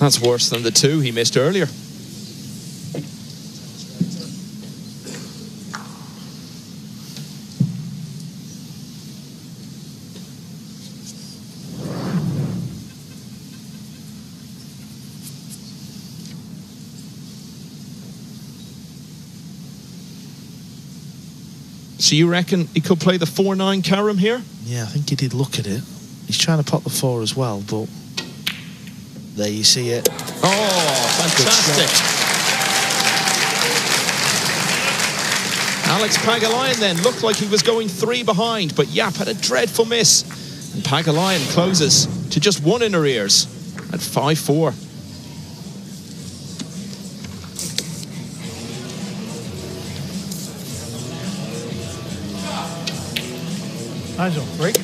That's worse than the 2 he missed earlier. So you reckon he could play the 4-9 carom here? Yeah, I think he did look at it. He's trying to pot the 4 as well, but there you see it. Oh, fantastic. Alex Pagulayan then looked like he was going 3 behind, but Yapp had a dreadful miss. And Pagulayan closes to just 1 in arrears at 5-4. Eyes on break.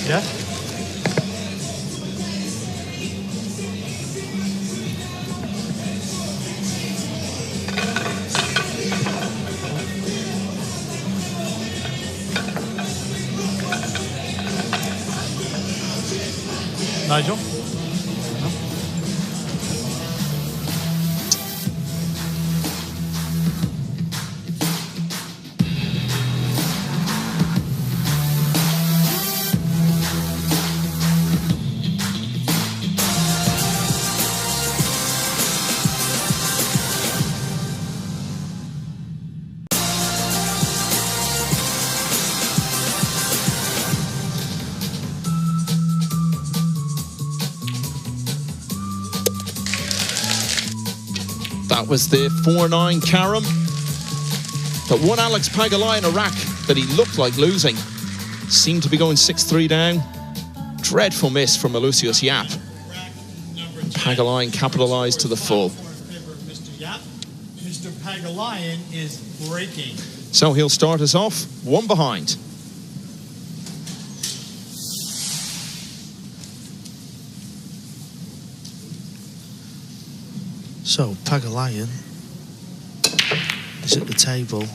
Yes. Nigel? That was the 4-9 carom that won Alex Pagulayan a rack that he looked like losing. Seemed to be going 6-3 down. Dreadful miss from Aloysius Yapp. Pagulayan capitalised to the full. Mr. Yapp. Mr. Pagulayan is breaking. So he'll start us off, one behind. So Pagulayan is at the table at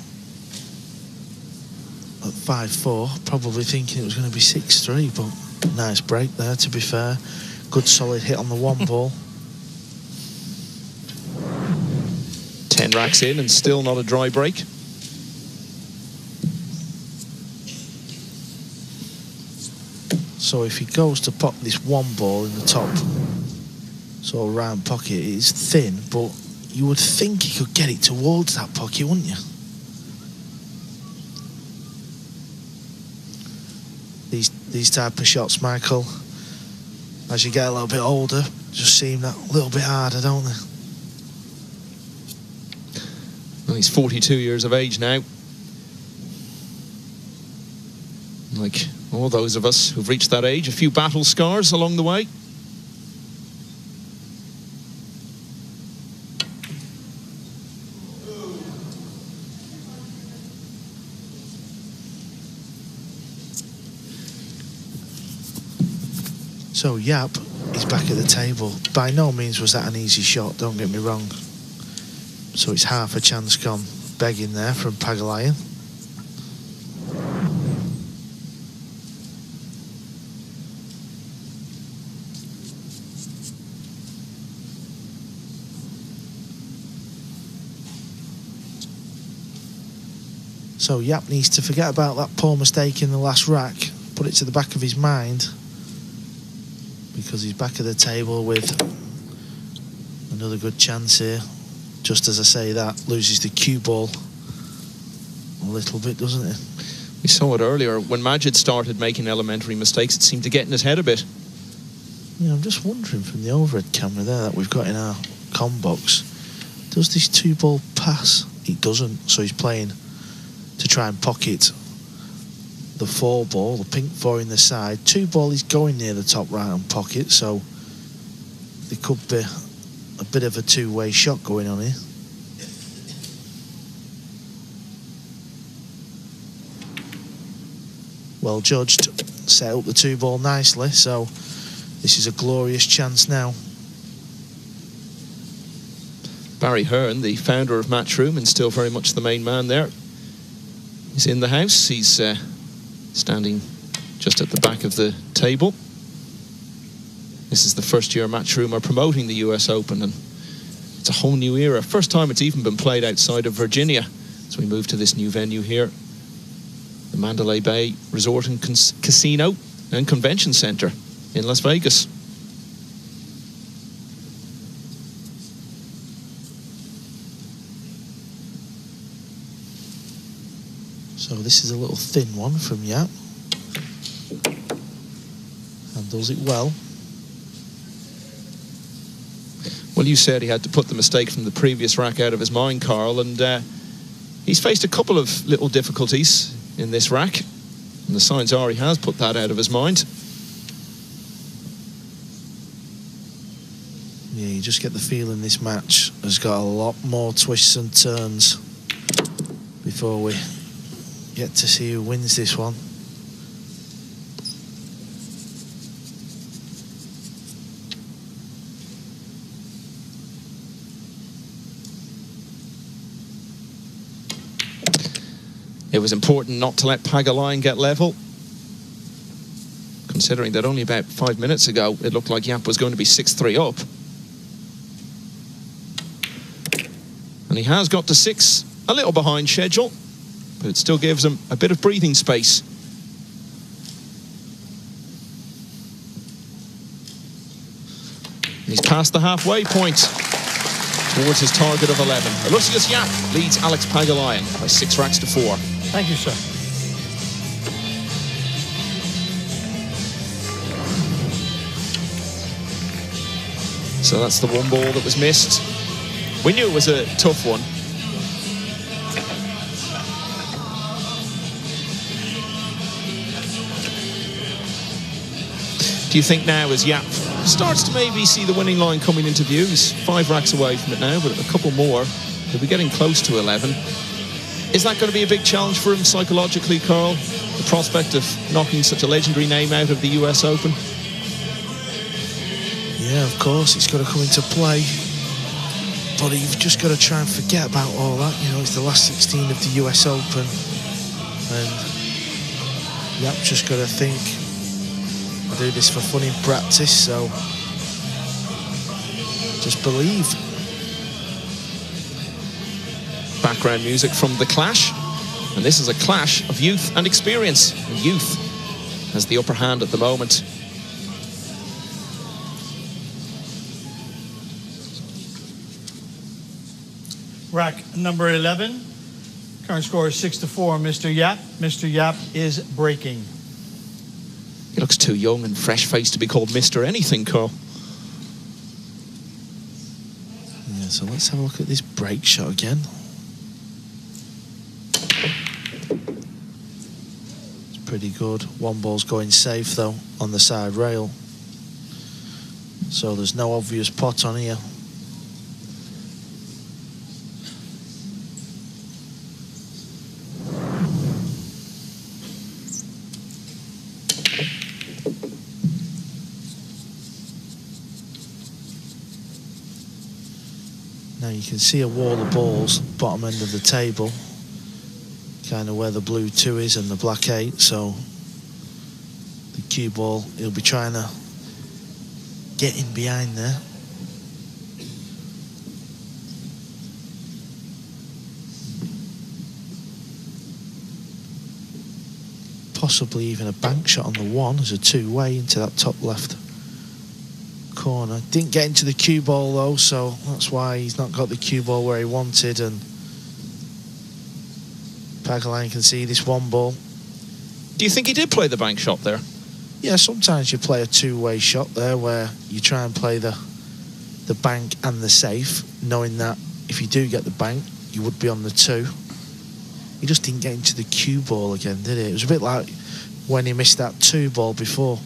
5-4, probably thinking it was going to be 6-3, but nice break there, to be fair. Good solid hit on the one ball. 10 racks in and still not a dry break. So if he goes to pop this one ball in the top sort of round pocket, it's thin, but you would think he could get it towards that pocket, wouldn't you? These type of shots, Michael, as you get a little bit older, just seem that little bit harder, don't they? Well, he's 42 years of age now. Like all those of us who've reached that age, a few battle scars along the way. So Yapp is back at the table. By no means was that an easy shot, don't get me wrong. So it's half a chance gone begging there from Pagulayan. So Yapp needs to forget about that poor mistake in the last rack, put it to the back of his mind, because he's back at the table with another good chance here. Just as I say that, loses the cue ball a little bit, doesn't it? We saw it earlier. When Majid started making elementary mistakes, it seemed to get in his head a bit. Yeah, I'm just wondering from the overhead camera there that we've got in our comm box, does this two ball pass? It doesn't, so he's playing to try and pocket the 4 ball, the pink 4 in the side. 2 ball is going near the top right hand pocket, so there could be a bit of a two-way shot going on here. Well judged, set up the 2 ball nicely, so this is a glorious chance now. Barry Hearn, the founder of Matchroom and still very much the main man there, is in the house. He's standing just at the back of the table. This is the first year Matchroom are promoting the US Open, and it's a whole new era. First time it's even been played outside of Virginia as we move to this new venue here, the Mandalay Bay Resort and Casino and Convention Center in Las Vegas. So this is a little thin one from Yapp. Handles it well. Well, you said he had to put the mistake from the previous rack out of his mind, Carl, and he's faced a couple of little difficulties in this rack, and the signs are he has put that out of his mind. Yeah, you just get the feeling this match has got a lot more twists and turns before we get to see who wins this one. It was important not to let Pagulayan get level. considering that only about 5 minutes ago it looked like Yapp was going to be 6-3 up. And he has got to 6, a little behind schedule, but it still gives him a bit of breathing space. He's past the halfway point towards his target of 11. Aloysius Yapp leads Alex Pagulayan by 6 racks to 4. Thank you, sir. So that's the one ball that was missed. We knew it was a tough one. Do you think now, as Yapp starts to maybe see the winning line coming into view, he's 5 racks away from it now, but a couple more, he'll be getting close to 11. Is that going to be a big challenge for him psychologically, Carl? The prospect of knocking such a legendary name out of the US Open? Yeah, of course, it's got to come into play. But you've just got to try and forget about all that. You know, it's the last 16 of the US Open. And Yapp's just got to think, I do this for fun in practice, so just believe. Background music from The Clash. And this is a clash of youth and experience. And youth has the upper hand at the moment. Rack number 11. Current score is 6-4, Mr. Yapp. Mr. Yapp is breaking. He looks too young and fresh-faced to be called Mr. Anything, Carl. Yeah, so let's have a look at this break shot again. It's pretty good. One ball's going safe, though, on the side rail. So there's no obvious pot on here. Now you can see a wall of balls, bottom end of the table, kind of where the blue 2 is and the black 8, so the cue ball, he'll be trying to get in behind there. Possibly even a bank shot on the 1 as a 2-way into that top left corner. Didn't get into the cue ball though, so that's why he's not got the cue ball where he wanted, and Pagulayan can see this one ball. Do you think he did play the bank shot there? Yeah, sometimes you play a 2-way shot there where you try and play the bank and the safe, knowing that if you do get the bank, you would be on the 2. He just didn't get into the cue ball again, did he? It was a bit like when he missed that 2 ball before.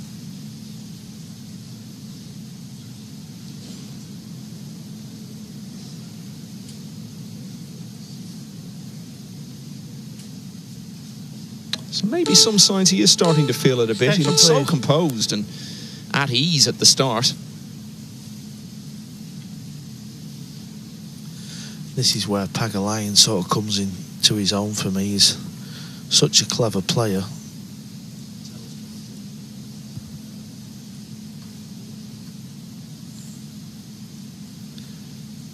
So maybe some signs he is starting to feel it a bit. He looked so composed and at ease at the start. This is where Pagulayan sort of comes into his own for me. He's such a clever player.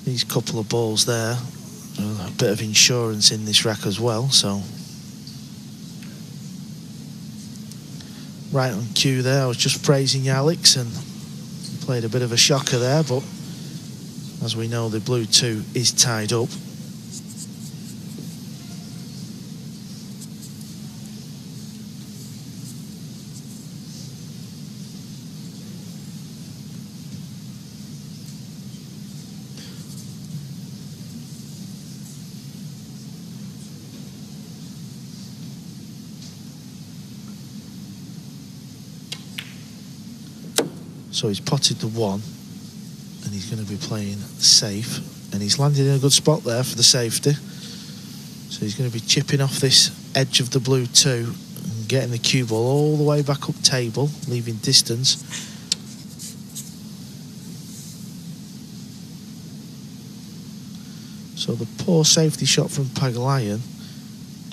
These couple of balls there, a bit of insurance in this rack as well, so right on cue there. I was just praising Alex and played a bit of a shocker there, but as we know, the blue 2 is tied up. So he's potted the 1 and he's going to be playing safe, and he's landed in a good spot there for the safety. So he's going to be chipping off this edge of the blue 2 and getting the cue ball all the way back up table, leaving distance. So the poor safety shot from Pagulayan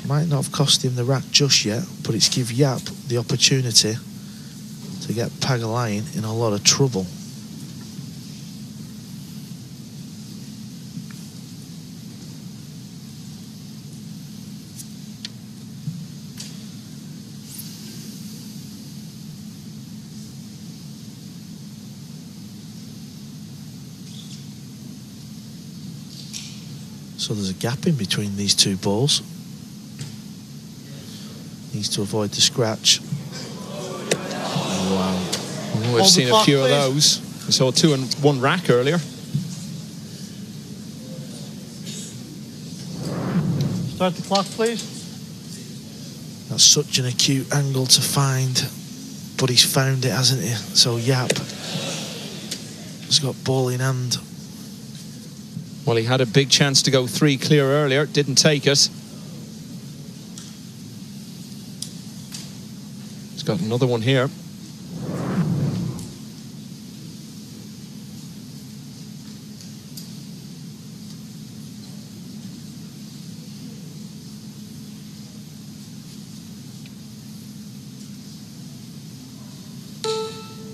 might not have cost him the rack just yet, but it's give Yapp the opportunity to get Pagulayan in a lot of trouble. So there's a gap in between these two balls. Needs to avoid the scratch. Wow. Well, we've seen a few of those. We saw 2 and 1 rack earlier. Start the clock, please. That's such an acute angle to find, but he's found it, hasn't he? So Yapp has got ball in hand. Well, he had a big chance to go 3 clear earlier, didn't take it. He's got another one here.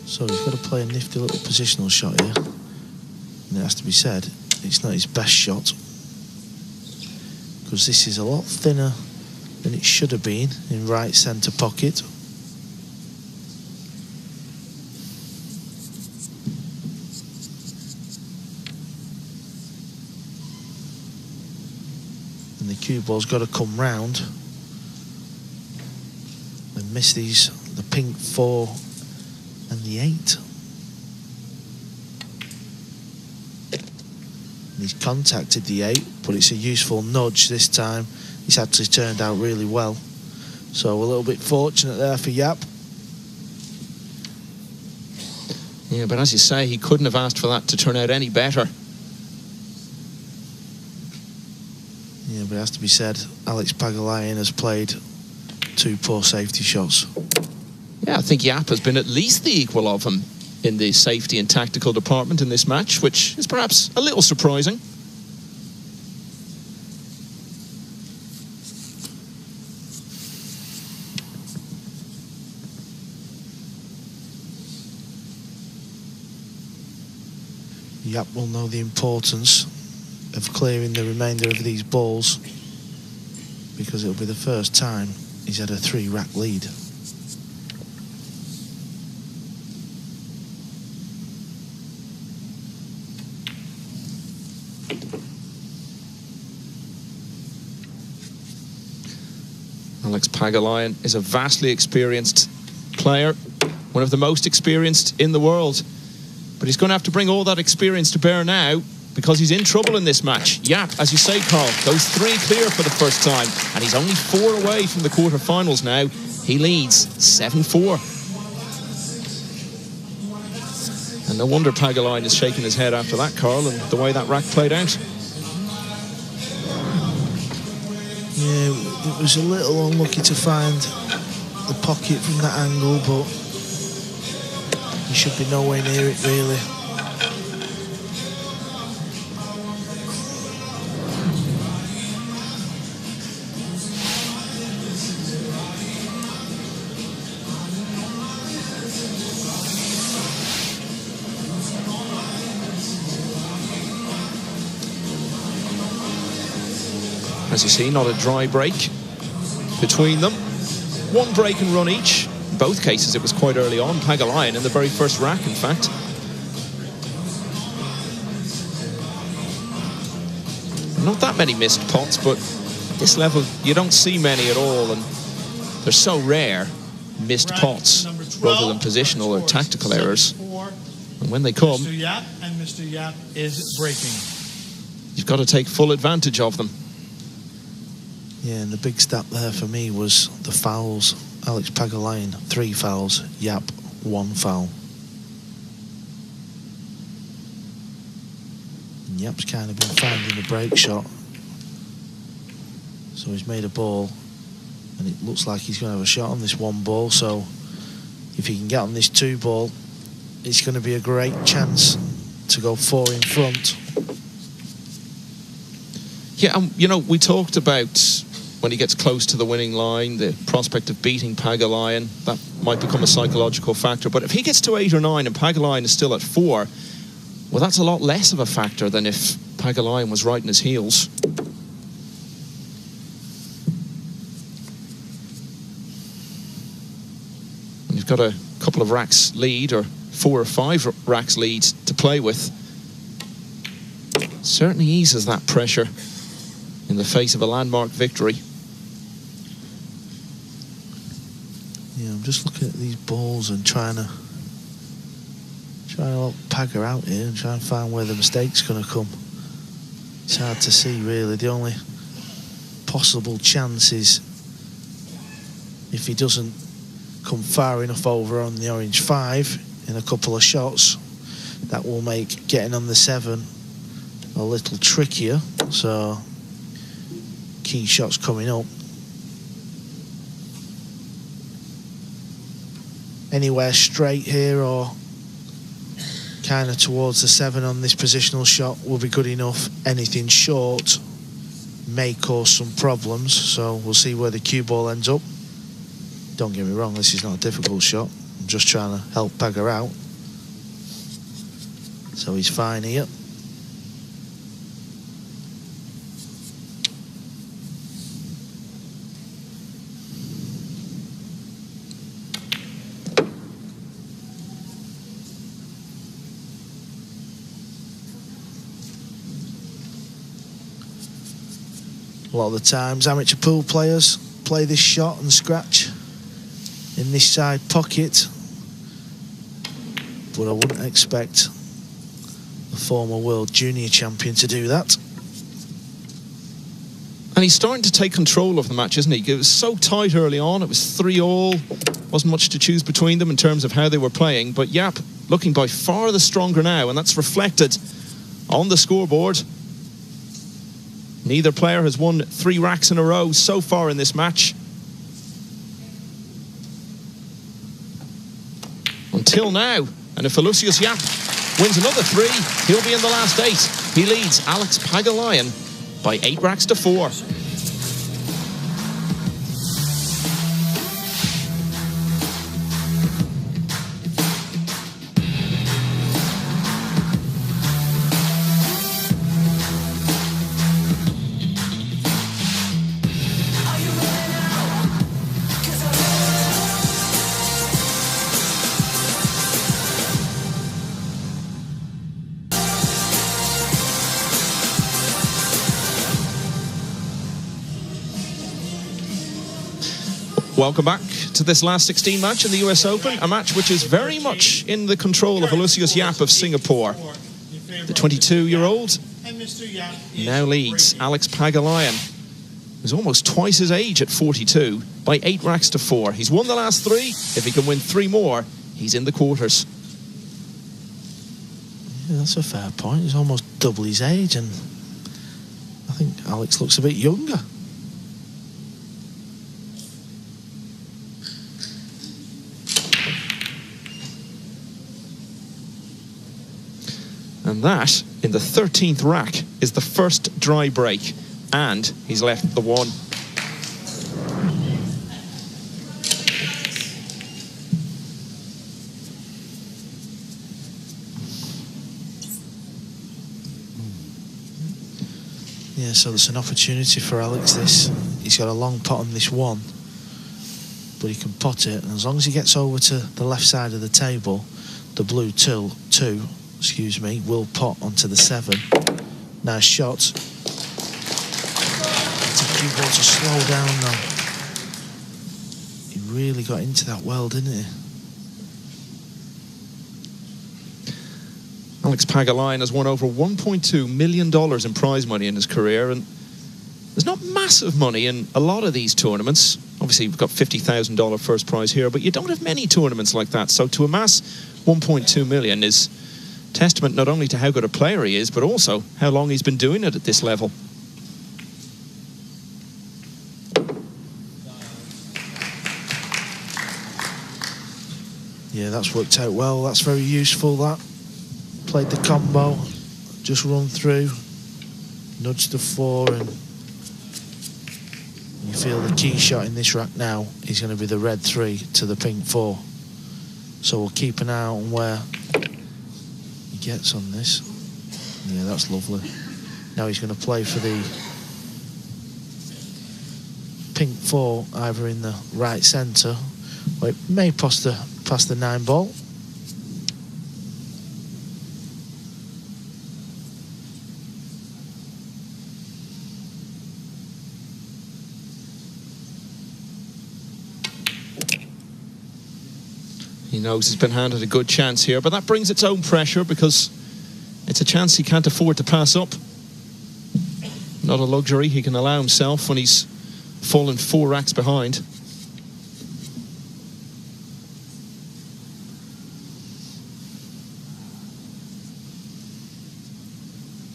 So he's got to play a nifty little positional shot here. And it has to be said, it's not his best shot, because this is a lot thinner than it should have been in right centre pocket. And the cue ball's got to come round and miss these, the pink 4 and the 8. He's contacted the 8, but it's a useful nudge this time. It's actually turned out really well. So a little bit fortunate there for Yapp. Yeah, but as you say, he couldn't have asked for that to turn out any better. Yeah, but it has to be said, Alex Pagulayan has played 2 poor safety shots. Yeah, I think Yapp has been at least the equal of him in the safety and tactical department in this match, which is perhaps a little surprising. Yapp will know the importance of clearing the remainder of these balls, because it'll be the first time he's had a 3-rack lead. Alex Pagulayan is a vastly experienced player, one of the most experienced in the world. But he's going to have to bring all that experience to bear now, because he's in trouble in this match. Yapp, as you say, Carl, goes 3 clear for the first time, and he's only 4 away from the quarterfinals now. He leads 7-4. And no wonder Pagulayan is shaking his head after that, Carl, and the way that rack played out. Yeah, it was a little unlucky to find the pocket from that angle, but he should be nowhere near it, really. As you see, not a dry break between them. 1 break and run each. In both cases, it was quite early on. Pagulayan in the very first rack, in fact. Not that many missed pots, but at this level, you don't see many at all, and they're so rare, missed pots, rather than positional or tactical errors. And when they come, Mr. Yapp, and Mr. Yapp is breaking. You've got to take full advantage of them. Yeah, and the big stat there for me was the fouls. Alex Pagulayan, 3 fouls. Yapp, 1 foul. And Yapp's kind of been finding the break shot. So he's made a ball, and it looks like he's going to have a shot on this 1 ball. So if he can get on this 2 ball, it's going to be a great chance to go 4 in front. Yeah, you know, we talked about when he gets close to the winning line, the prospect of beating Pagulayan, that might become a psychological factor. But if he gets to 8 or 9 and Pagulayan is still at 4, well, that's a lot less of a factor than if Pagulayan was right in his heels. And you've got a couple of racks lead, or 4 or 5 racks lead to play with. Certainly eases that pressure in the face of a landmark victory. Yeah, I'm just looking at these balls and trying to help Pagger out here and try and find where the mistake's going to come. It's hard to see, really. The only possible chance is if he doesn't come far enough over on the orange 5 in a couple of shots, that will make getting on the 7 a little trickier. So key shots coming up. Anywhere straight here or kind of towards the 7 on this positional shot will be good enough. Anything short may cause some problems, so we'll see where the cue ball ends up. Don't get me wrong, this is not a difficult shot. I'm just trying to help Pagger out. So he's fine here. A lot of the times amateur pool players play this shot and scratch in this side pocket, but I wouldn't expect the former world junior champion to do that. And he's starting to take control of the match, isn't he? It was so tight early on. It was 3-all. Wasn't much to choose between them in terms of how they were playing, but Yapp looking by far the stronger now, and that's reflected on the scoreboard. Neither player has won 3 racks in a row so far in this match. Until now. And if Aloysius Yapp wins another 3, he'll be in the last 8. He leads Alex Pagulayan by 8 racks to 4. Welcome back to this last 16 match in the US Open, a match which is very much in the control of Aloysius Yapp of Singapore. The 22-year-old now leads Alex Pagulayan, who's almost twice his age at 42, by 8 racks to 4. He's won the last 3. If he can win 3 more, he's in the quarters. Yeah, that's a fair point. He's almost double his age, and I think Alex looks a bit younger. And that, in the 13th rack, is the first dry break. And he's left the 1. Yeah, so there's an opportunity for Alex this. He's got a long pot on this 1, but he can pot it. And as long as he gets over to the left side of the table, the blue 2 will pot onto the 7. Nice shot. It's a cue ball to slow down now. He really got into that well, didn't he? Alex Pagulayan has won over $1.2 million in prize money in his career, and there's not massive money in a lot of these tournaments. Obviously, we've got $50,000 first prize here, but you don't have many tournaments like that. So to amass $1.2 million is testament not only to how good a player he is, but also how long he's been doing it at this level. Yeah, that's worked out well. That's very useful, that. Played the combo, just run through, nudge the 4 and You feel the key shot in this rack now is going to be the red 3 to the pink 4. So we'll keep an eye on where he gets on this. Yeah, that's lovely. Now he's going to play for the pink 4 either in the right centre, or it may pass the 9 ball. He knows he's been handed a good chance here, but that brings its own pressure because it's a chance he can't afford to pass up. Not a luxury he can allow himself when he's fallen 4 racks behind.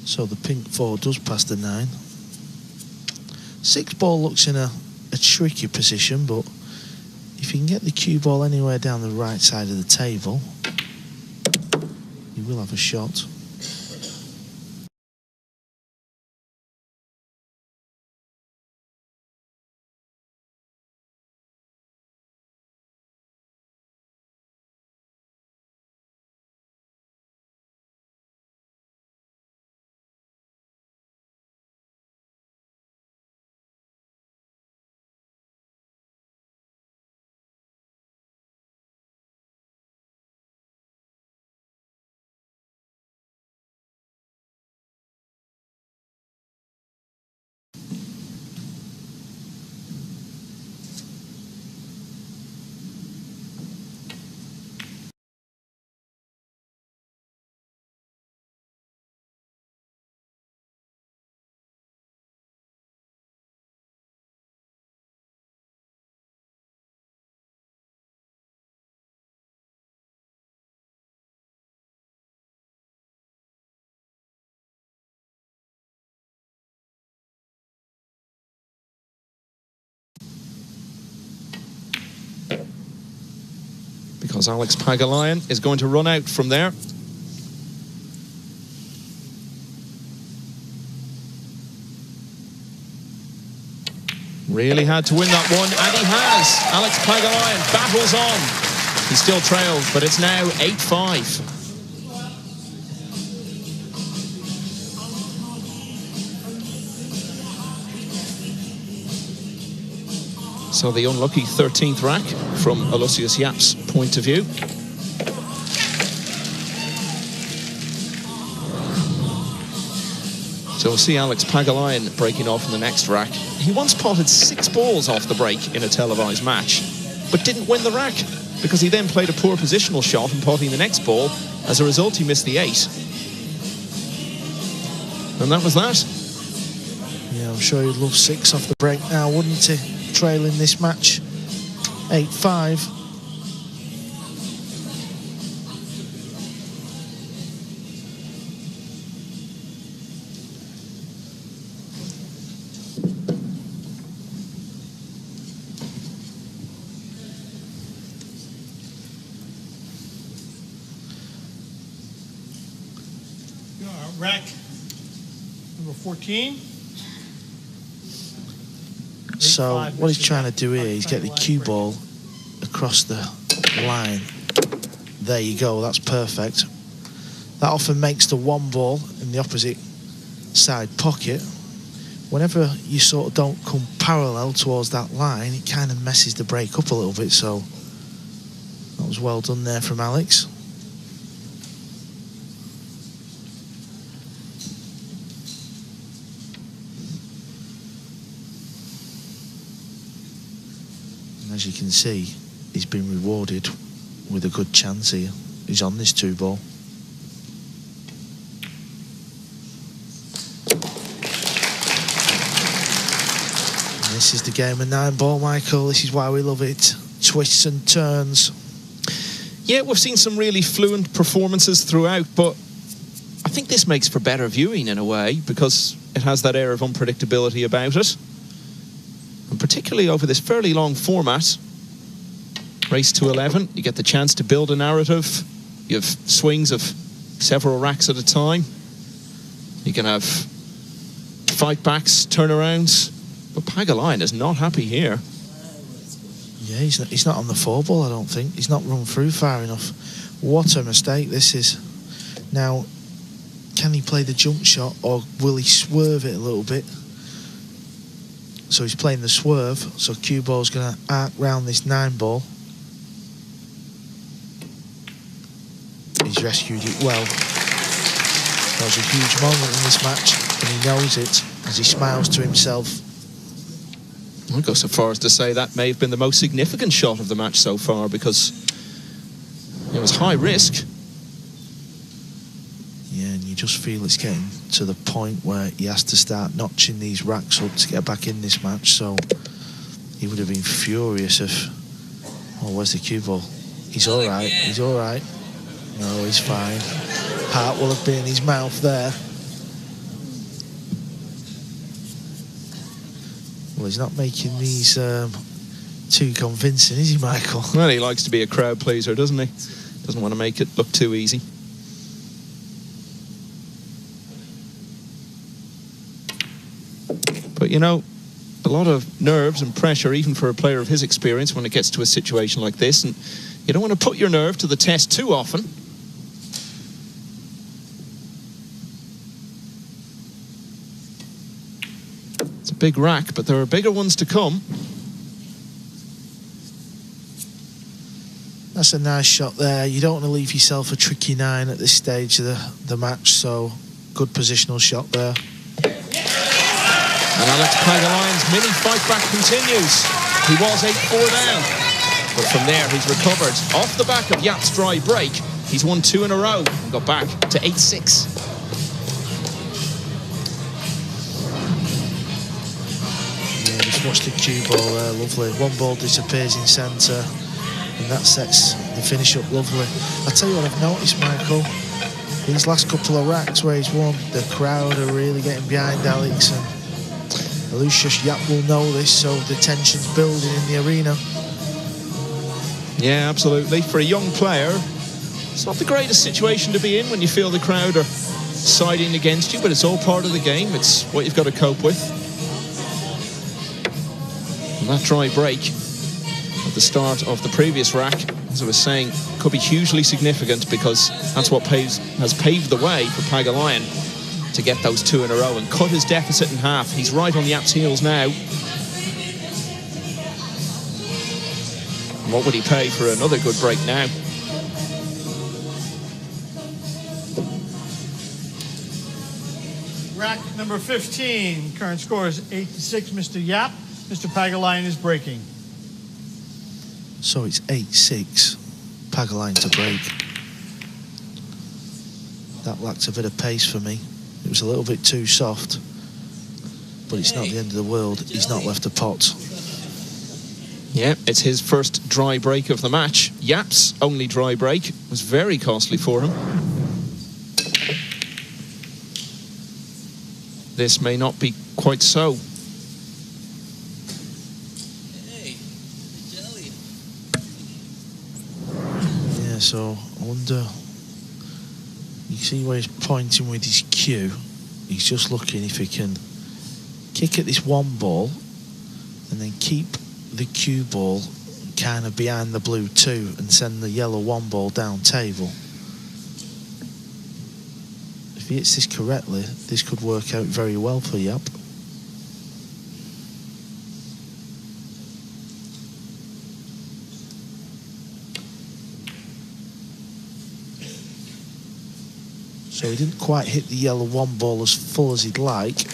So the pink 4 does pass the 9. 6 ball looks in a tricky position, but if you can get the cue ball anywhere down the right side of the table, you will have a shot. Because Alex Pagulayan is going to run out from there. Really had to win that one, and he has. Alex Pagulayan battles on. He still trails, but it's now 8-5. So the unlucky 13th rack from Aloysius Yapp's point of view. So we'll see Alex Pagulayan breaking off in the next rack. He once potted 6 balls off the break in a televised match, but didn't win the rack because he then played a poor positional shot in potting the next ball. As a result, he missed the 8. And that was that. Yeah, I'm sure he'd love 6 off the break now, wouldn't he? Trailing this match 8-5. Rack number 14. So what he's trying to do here is get the cue ball across the line. There you go, that's perfect. That often makes the 1 ball in the opposite side pocket. Whenever you sort of don't come parallel towards that line, it kind of messes the break up a little bit, so that was well done there from Alex. As you can see, he's been rewarded with a good chance here. He's on this 2 ball. And this is the game of 9 ball, Michael. This is why we love it. Twists and turns. Yeah, we've seen some really fluent performances throughout, but I think this makes for better viewing in a way because it has that air of unpredictability about it. And particularly over this fairly long format, race to 11, you get the chance to build a narrative. You have swings of several racks at a time. You can have fight backs, turnarounds, But Pagulayan is not happy here. Yeah, he's not on the 4-ball, I don't think. He's not run through far enough. What a mistake this is. Now, can he play the jump shot, or will he swerve it a little bit? So he's playing the swerve, so cue ball's going to arc round this 9-ball. He's rescued it well. That was a huge moment in this match, and he knows it as he smiles to himself. I'll go so far as to say that may have been the most significant shot of the match so far, because it was high risk. Yeah, and you just feel it's getting to the point where he has to start notching these racks up to get back in this match. So he would have been furious if... Oh, where's the cue ball? He's all right. He's all right. No, he's fine. Heart will have been in his mouth there. Well, he's not making these too convincing, is he, Michael? Well, he likes to be a crowd pleaser, doesn't he? Doesn't want to make it look too easy. But, you know, a lot of nerves and pressure, even for a player of his experience, when it gets to a situation like this. And you don't want to put your nerve to the test too often. It's a big rack, but there are bigger ones to come. That's a nice shot there. You don't want to leave yourself a tricky 9 at this stage of the match, so good positional shot there. And Alex Pagulayan's mini fight back continues. He was 8-4 down. But from there, he's recovered. Off the back of Yapp's dry break, he's won 2 in a row and got back to 8-6. Yeah, just watch the cue ball there, lovely. One ball disappears in centre, and that sets the finish up lovely. I tell you what I've noticed, Michael, these last couple of racks where he's won, the crowd are really getting behind Alex, and Aloysius Yapp will know this, so the tension's building in the arena. Yeah, absolutely. For a young player, it's not the greatest situation to be in when you feel the crowd are siding against you, but it's all part of the game. It's what you've got to cope with. And that dry break at the start of the previous rack, as I was saying, could be hugely significant, because that's what has paved the way for Pagulayan to get those 2 in a row and cut his deficit in half. He's right on Yapp's heels now. And what would he pay for another good break now? Rack number 15. Current score is 8-6, Mr. Yapp. Mr. Pagulayan is breaking. So it's 8-6. Pagulayan to break. That lacked a bit of pace for me. It was a little bit too soft, but it's not the end of the world. He's not left a pot. Yeah, it's his first dry break of the match. Yapp's only dry break was very costly for him. This may not be quite so. Yeah, so I wonder... You see where he's pointing with his cue. He's just looking if he can kick at this 1 ball and then keep the cue ball kind of behind the blue 2 and send the yellow 1 ball down table. If he hits this correctly, this could work out very well for Yapp. So he didn't quite hit the yellow 1 ball as full as he'd like,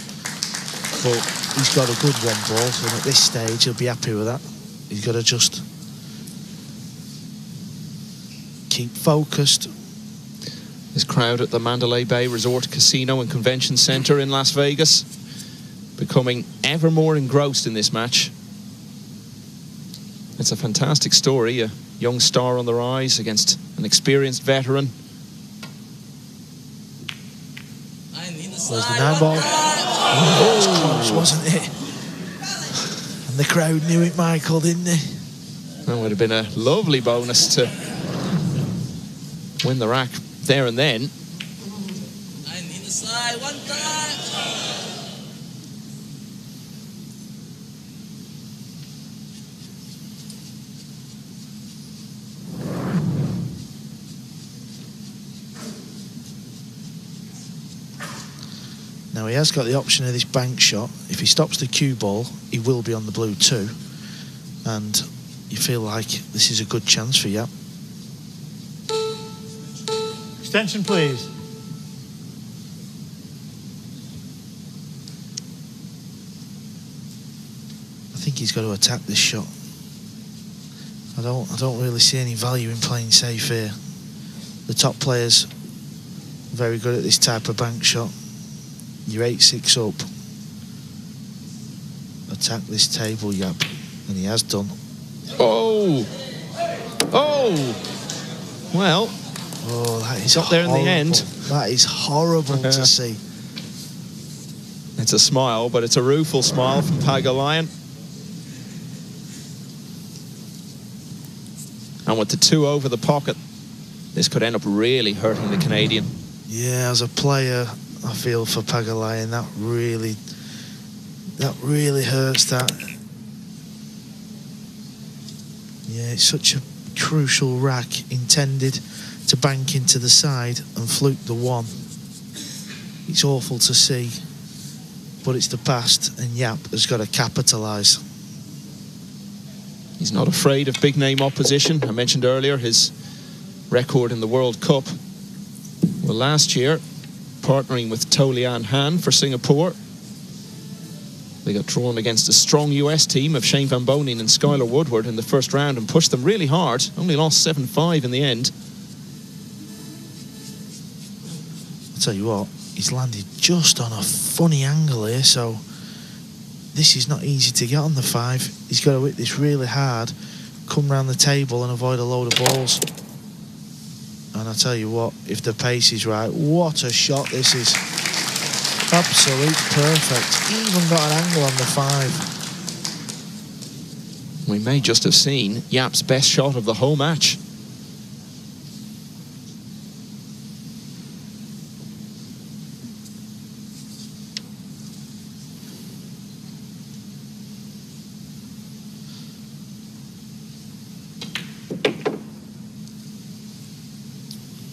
but he's got a good 1 ball, so at this stage he'll be happy with that. He's got to just keep focused. This crowd at the Mandalay Bay Resort Casino and Convention Centre in Las Vegas becoming ever more engrossed in this match. It's a fantastic story, a young star on the rise against an experienced veteran. There's the 9 ball. Oh, it was close, wasn't it? And the crowd knew it, Michael, didn't they? That would have been a lovely bonus to win the rack there and then. Now he has got the option of this bank shot. If he stops the cue ball, he will be on the blue too. And you feel like this is a good chance for Yapp. Extension, please. I think he's got to attack this shot. I don't really see any value in playing safe here. The top players are very good at this type of bank shot. You're 8-6 up. Attack this table, Yapp, and he has done. Oh! Oh! Well, that is got there in the end. That is horrible to see. It's a smile, but it's a rueful smile from Pagulayan. And with the 2 over the pocket, this could end up really hurting the Canadian. Yeah, as a player, I feel for Pagulayan. That really hurts. That. Yeah, it's such a crucial rack, intended to bank into the side and fluke the 1. It's awful to see, but it's the past, and Yapp has got to capitalise. He's not afraid of big-name opposition. I mentioned earlier his record in the World Cup. Well, last year, partnering with Tolian Han for Singapore, they got drawn against a strong US team of Shane Van Bonen and Skylar Woodward in the first round and pushed them really hard. Only lost 7-5 in the end. I'll tell you what, he's landed just on a funny angle here, so this is not easy to get on the 5. He's got to hit this really hard, come round the table and avoid a load of balls. And I tell you what, if the pace is right, what a shot this is. Absolute perfect. Even got an angle on the 5. We may just have seen Yapp's best shot of the whole match.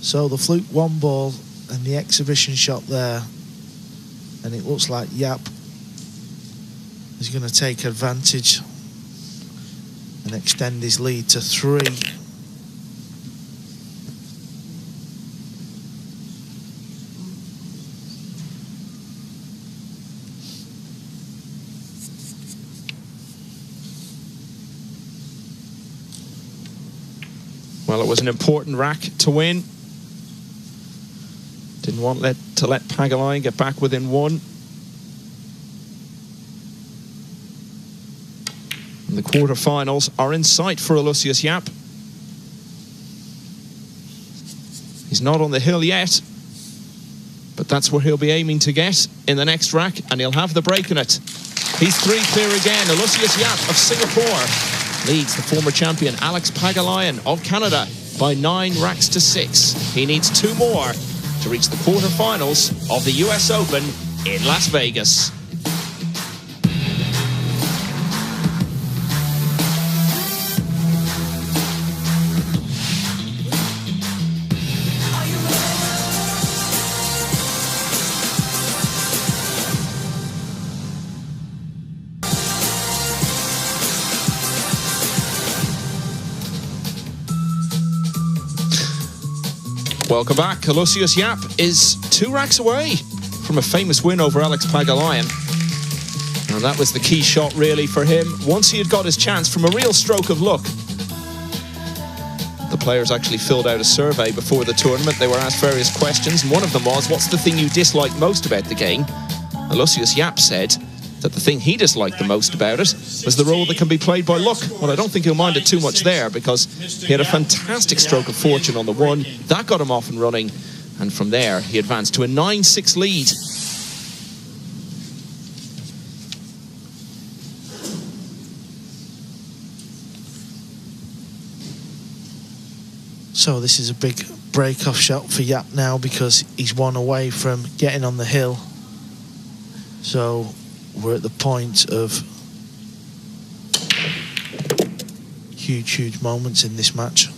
So the fluke 1 ball and the exhibition shot there, and it looks like Yapp is going to take advantage and extend his lead to 3. Well, it was an important rack to win. Didn't want to let Pagulayan get back within 1. And the quarterfinals are in sight for Aloysius Yapp. He's not on the hill yet, but that's where he'll be aiming to get in the next rack, and he'll have the break in it. He's 3 clear again. Aloysius Yapp of Singapore leads the former champion Alex Pagulayan of Canada by 9 racks to 6. He needs 2 more to reach the quarterfinals of the US Open in Las Vegas. Welcome back. Aloysius Yapp is 2 racks away from a famous win over Alex Pagulayan. And that was the key shot really for him. Once he had got his chance from a real stroke of luck. The players actually filled out a survey before the tournament. They were asked various questions, and one of them was, what's the thing you dislike most about the game? Aloysius Yapp said that the thing he disliked the most about it was the role that can be played by luck. Well, I don't think he'll mind it too much there, because he had a fantastic stroke of fortune on the 1. That got him off and running, and from there he advanced to a 9-6 lead. So this is a big break-off shot for Yapp now, because he's 1 away from getting on the hill. So we're at the point of huge moments in this match.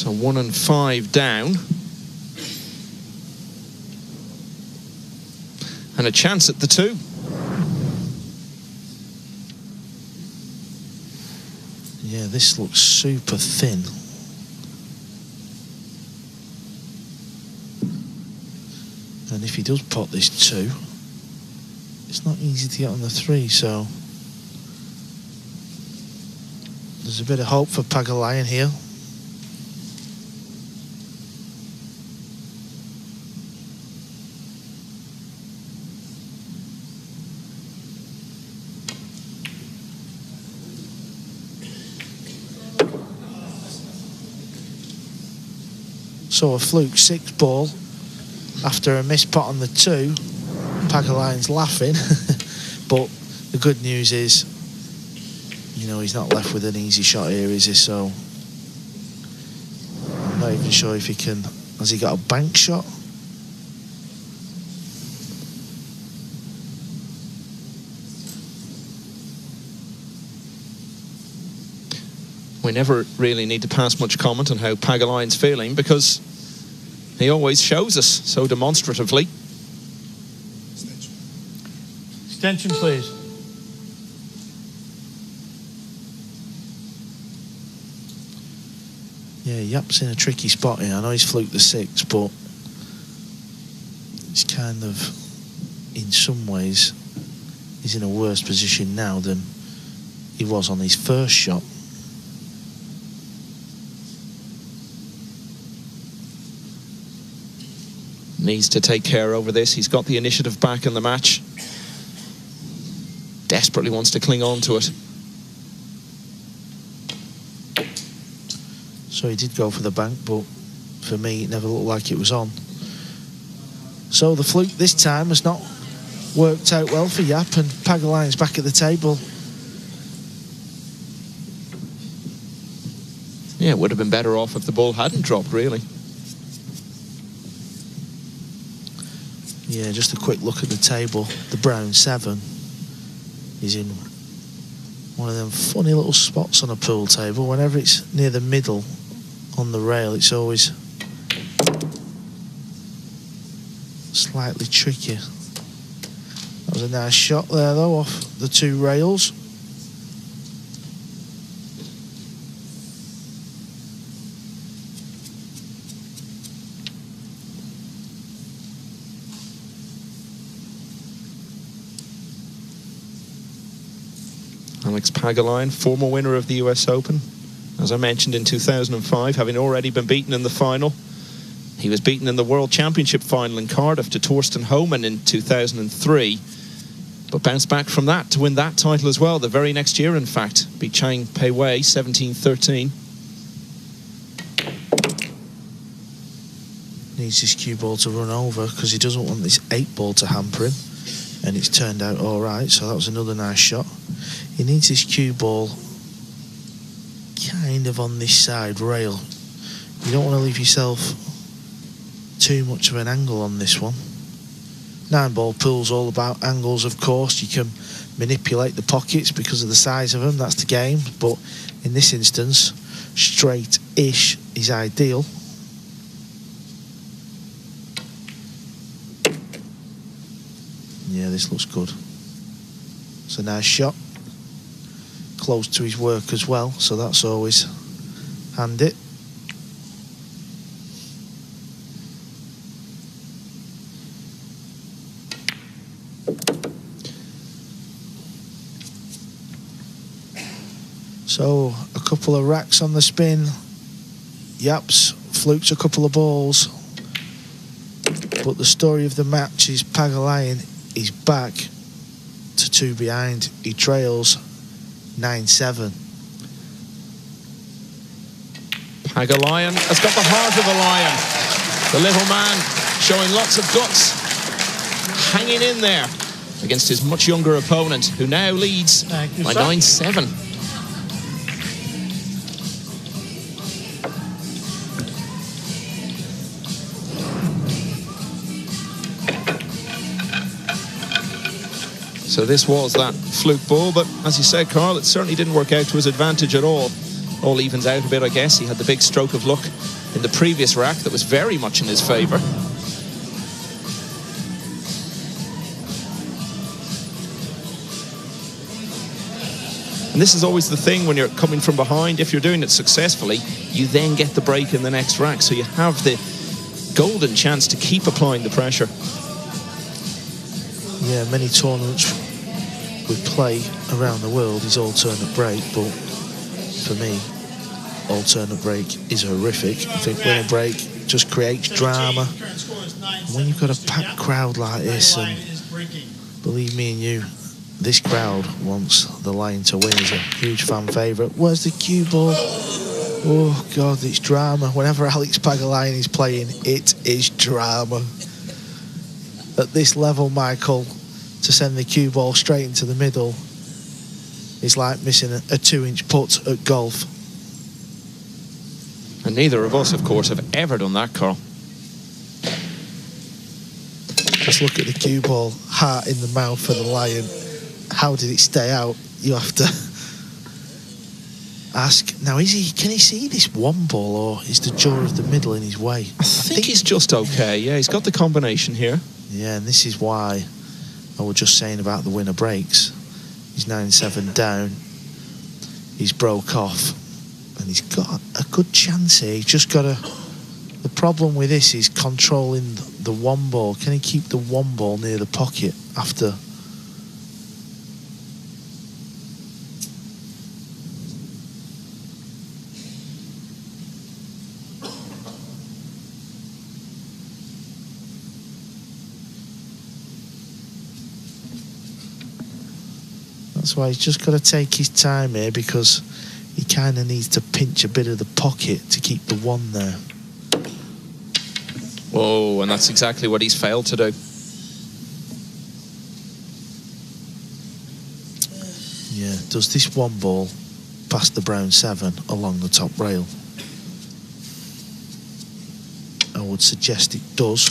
So 1 and 5 down. And a chance at the 2. Yeah, this looks super thin. And if he does pot this 2, it's not easy to get on the 3, so there's a bit of hope for Pagulayan here. So a fluke 6 ball after a missed pot on the 2. Pagulayan's laughing, but the good news is, you know, he's not left with an easy shot here, is he? So I'm not even sure if he can. Has he got a bank shot? We never really need to pass much comment on how Pagulayan's feeling, because he always shows us so demonstratively. Extension, please. Yeah, Yapp's in a tricky spot here. I know he's fluked the 6, but he's kind of, in some ways, he's in a worse position now than he was on his first shot. Needs to take care over this. He's got the initiative back in the match. Desperately wants to cling on to it. So he did go for the bank, but for me it never looked like it was on. So the fluke this time has not worked out well for Yapp, and Pagulayan's back at the table. Yeah, it would have been better off if the ball hadn't dropped, really. Yeah, just a quick look at the table. The brown 7 is in one of them funny little spots on a pool table. Whenever it's near the middle on the rail, it's always slightly tricky. That was a nice shot there, though, off the 2 rails. Alex Pagulayan, former winner of the US Open, as I mentioned, in 2005, having already been beaten in the final. He was beaten in the World Championship final in Cardiff to Torsten Homan in 2003, but bounced back from that to win that title as well the very next year, in fact. Beat Chang Pei Wei 17-13. Needs this cue ball to run over because he doesn't want this 8 ball to hamper him, and it's turned out all right, so that was another nice shot. He needs his cue ball kind of on this side rail. You don't want to leave yourself too much of an angle on this one. 9-ball pool's all about angles, of course. You can manipulate the pockets because of the size of them, that's the game, but in this instance, straight-ish is ideal. Yeah, this looks good. It's a nice shot. Close to his work as well, so that's always handy. So a couple of racks on the spin. Yapp's flukes a couple of balls, but the story of the match is Pagulayan is back to 2 behind. He trails 9-7. Pagulayan has got the heart of a lion. The little man showing lots of guts, hanging in there against his much younger opponent, who now leads by 9-7. So this was that fluke ball, but as you said, Carl, it certainly didn't work out to his advantage at all. All evens out a bit, I guess. He had the big stroke of luck in the previous rack that was very much in his favour. And this is always the thing when you're coming from behind. If you're doing it successfully, you then get the break in the next rack. So you have the golden chance to keep applying the pressure. Yeah, many tournaments we play around the world is alternate break, but for me, alternate break is horrific. I think winner break just creates drama. When you've got a packed crowd like this, and believe me and you, this crowd wants the Lion to win. He's a huge fan favourite. Where's the cue ball? Oh God, it's drama. Whenever Alex Pagulayan is playing, it is drama. At this level, Michael, to send the cue ball straight into the middle is like missing a 2-inch putt at golf. And neither of us, of course, have ever done that, Carl. Just look at the cue ball, heart in the mouth for the Lion. How did it stay out? You have to ask. Now, can he see this one ball, or is the jaw of the middle in his way? I think he's just okay. Yeah, he's got the combination here. Yeah, and this is why I was just saying about the winner breaks. He's 9-7 down. He's broke off, and he's got a good chance here. He's just got to. The problem with this is controlling the one ball. Can he keep the one ball near the pocket after? That's why he's just got to take his time here, because he kind of needs to pinch a bit of the pocket to keep the one there. Whoa, and that's exactly what he's failed to do. Yeah, does this one ball pass the brown 7 along the top rail? I would suggest it does.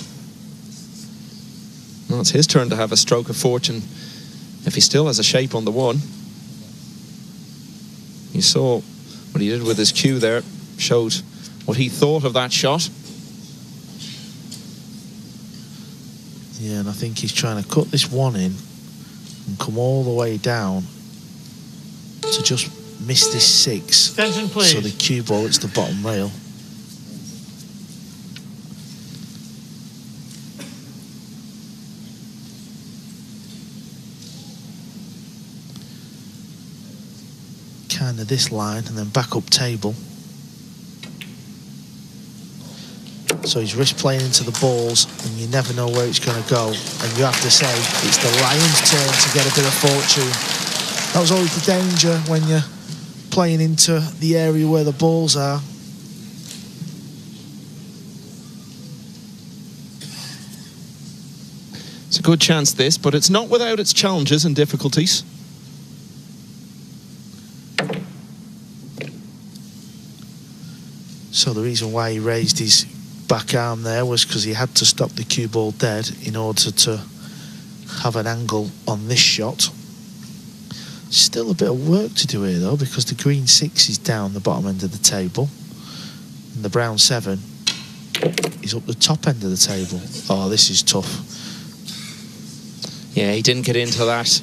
Well, it's his turn to have a stroke of fortune. If he still has a shape on the one. You saw what he did with his cue there, showed what he thought of that shot. Yeah, and I think he's trying to cut this one in and come all the way down to just miss this 6. Attention, please. So the cue ball hits the bottom rail. Kind of this line and then back up table. So he's risk playing into the balls, and you never know where it's going to go. And you have to say it's the Lion's turn to get a bit of fortune. That was always the danger when you're playing into the area where the balls are. It's a good chance, this, but it's not without its challenges and difficulties. So the reason why he raised his back arm there was because he had to stop the cue ball dead in order to have an angle on this shot. Still a bit of work to do here though, because the green 6 is down the bottom end of the table and the brown 7 is up the top end of the table. Oh, this is tough. Yeah, he didn't get into that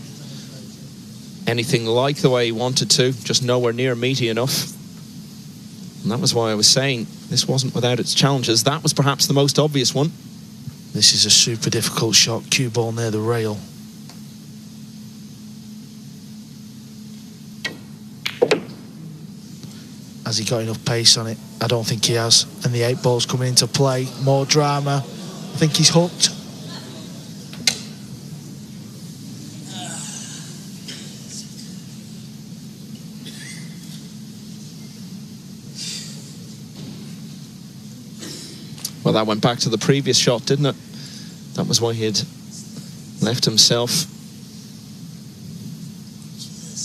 anything like the way he wanted to, just nowhere near meaty enough. And that was why I was saying this wasn't without its challenges. That was perhaps the most obvious one. This is a super difficult shot, cue ball near the rail. Has he got enough pace on it? I don't think he has. And the 8 ball's coming into play. More drama. I think he's hooked. Well, that went back to the previous shot, didn't it? That was why he had left himself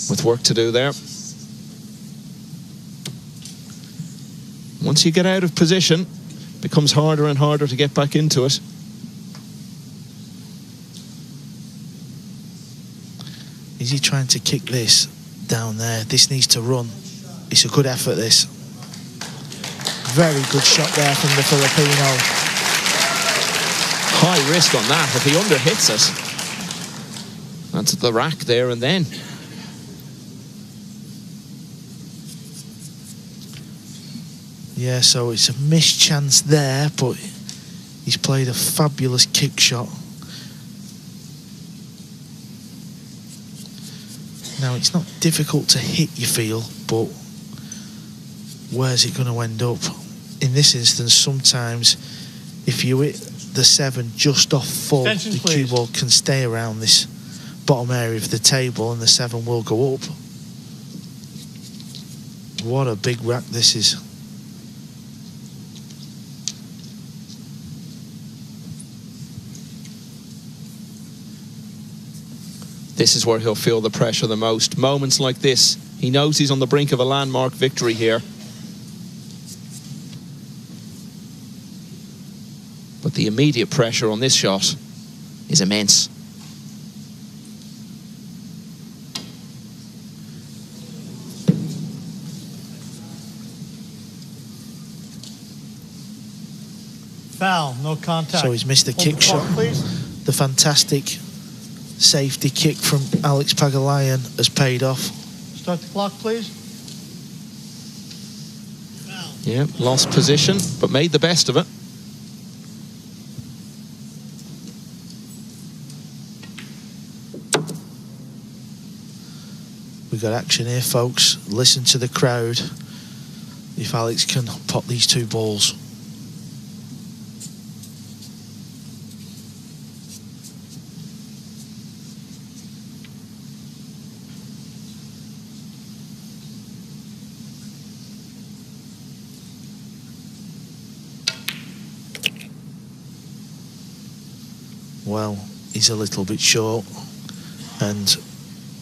with work to do there. Once you get out of position, it becomes harder and harder to get back into it. Is he trying to kick this down there? This needs to run. It's a good effort, this. Very good shot there from the Filipino. High risk on that. If he underhits it, that's the rack there and then. Yeah, so it's a missed chance there, but he's played a fabulous kick shot. Now, it's not difficult to hit, you feel, but where's it going to end up? In this instance, sometimes if you hit the 7 just off full, the cue ball can stay around this bottom area of the table and the 7 will go up. What a big rack this is. This is where he'll feel the pressure the most. Moments like this, he knows he's on the brink of a landmark victory here. But the immediate pressure on this shot is immense. Foul, no contact. So he's missed the kick shot. Please. The fantastic safety kick from Alex Pagulayan has paid off. Start the clock, please. Foul. Yeah, lost position, but made the best of it. We've got action here, folks. Listen to the crowd. If Alex can pop these 2 balls. Well, he's a little bit short, and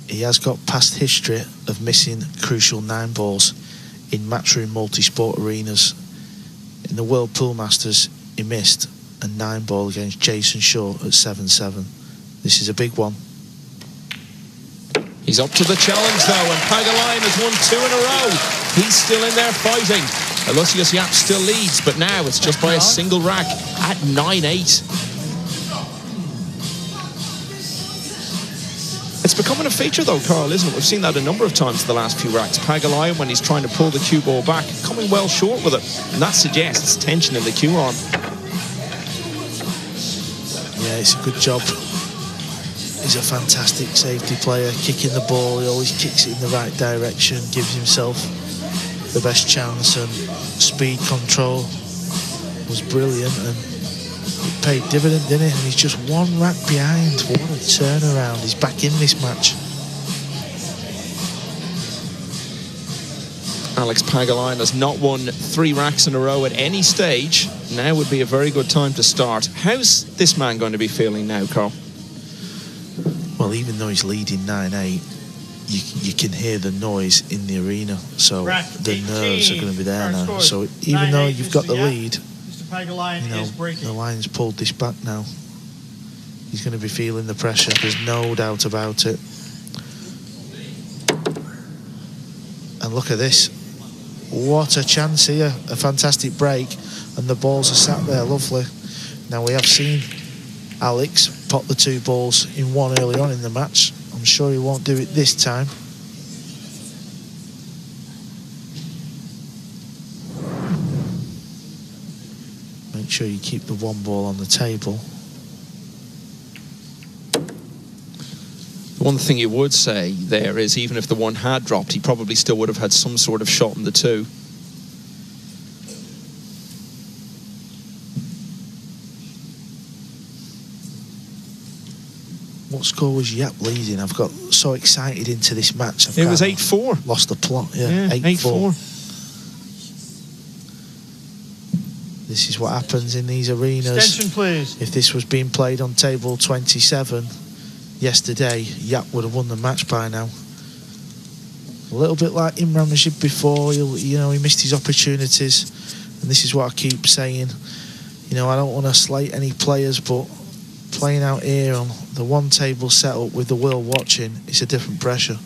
he has got past history of missing crucial 9 balls in matchroom multi-sport arenas. In the World Pool Masters, he missed a 9 ball against Jason Shaw at 7-7. This is a big one. He's up to the challenge though, and Pagulayan has won 2 in a row. He's still in there fighting. Aloysius Yapp still leads, but now it's just by a single rack at 9-8. It's becoming a feature though, Carl, isn't it? We've seen that a number of times in the last few racks. Pagulayan, when he's trying to pull the cue ball back, coming well short with it. And that suggests tension in the cue arm. Yeah, it's a good job. He's a fantastic safety player, kicking the ball. He always kicks it in the right direction, gives himself the best chance, and speed control was brilliant, and it paid dividend, didn't it? And he's just 1 rack behind. What a turnaround. He's back in this match. Alex Pagulayan has not won 3 racks in a row at any stage. Now would be a very good time to start. How's this man going to be feeling now, Carl? Well, even though he's leading 9-8, you can hear the noise in the arena. So the nerves are going to be there now. So even though you've got the lead, Pagulayan is breaking. the Lions pulled this back now. He's going to be feeling the pressure. There's no doubt about it. And look at this. What a chance here. A fantastic break. And the balls are sat there lovely. Now, we have seen Alex pop the 2 balls in 1 early on in the match. I'm sure he won't do it this time. Make sure you keep the 1 ball on the table. One thing you would say there is, even if the 1 had dropped, he probably still would have had some sort of shot in the 2. What score was Yapp leading? I've got so excited into this match. It was 8-4. Lost the plot, Yeah, 8-4. This is what happens in these arenas. Extension, please. If this was being played on table 27 yesterday, Yapp would have won the match by now. A little bit like Imran Rashid before, he missed his opportunities. And this is what I keep saying. I don't want to slate any players, but playing out here on the 1 table setup with the world watching, it's a different pressure.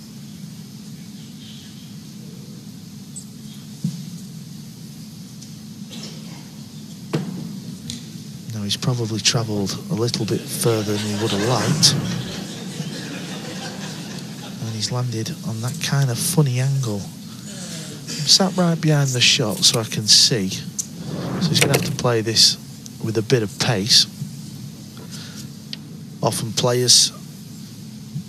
he's probably travelled a little bit further than he would have liked. And he's landed on that kind of funny angle. I'm sat right behind the shot so I can see. So he's going to have to play this with a bit of pace. Often players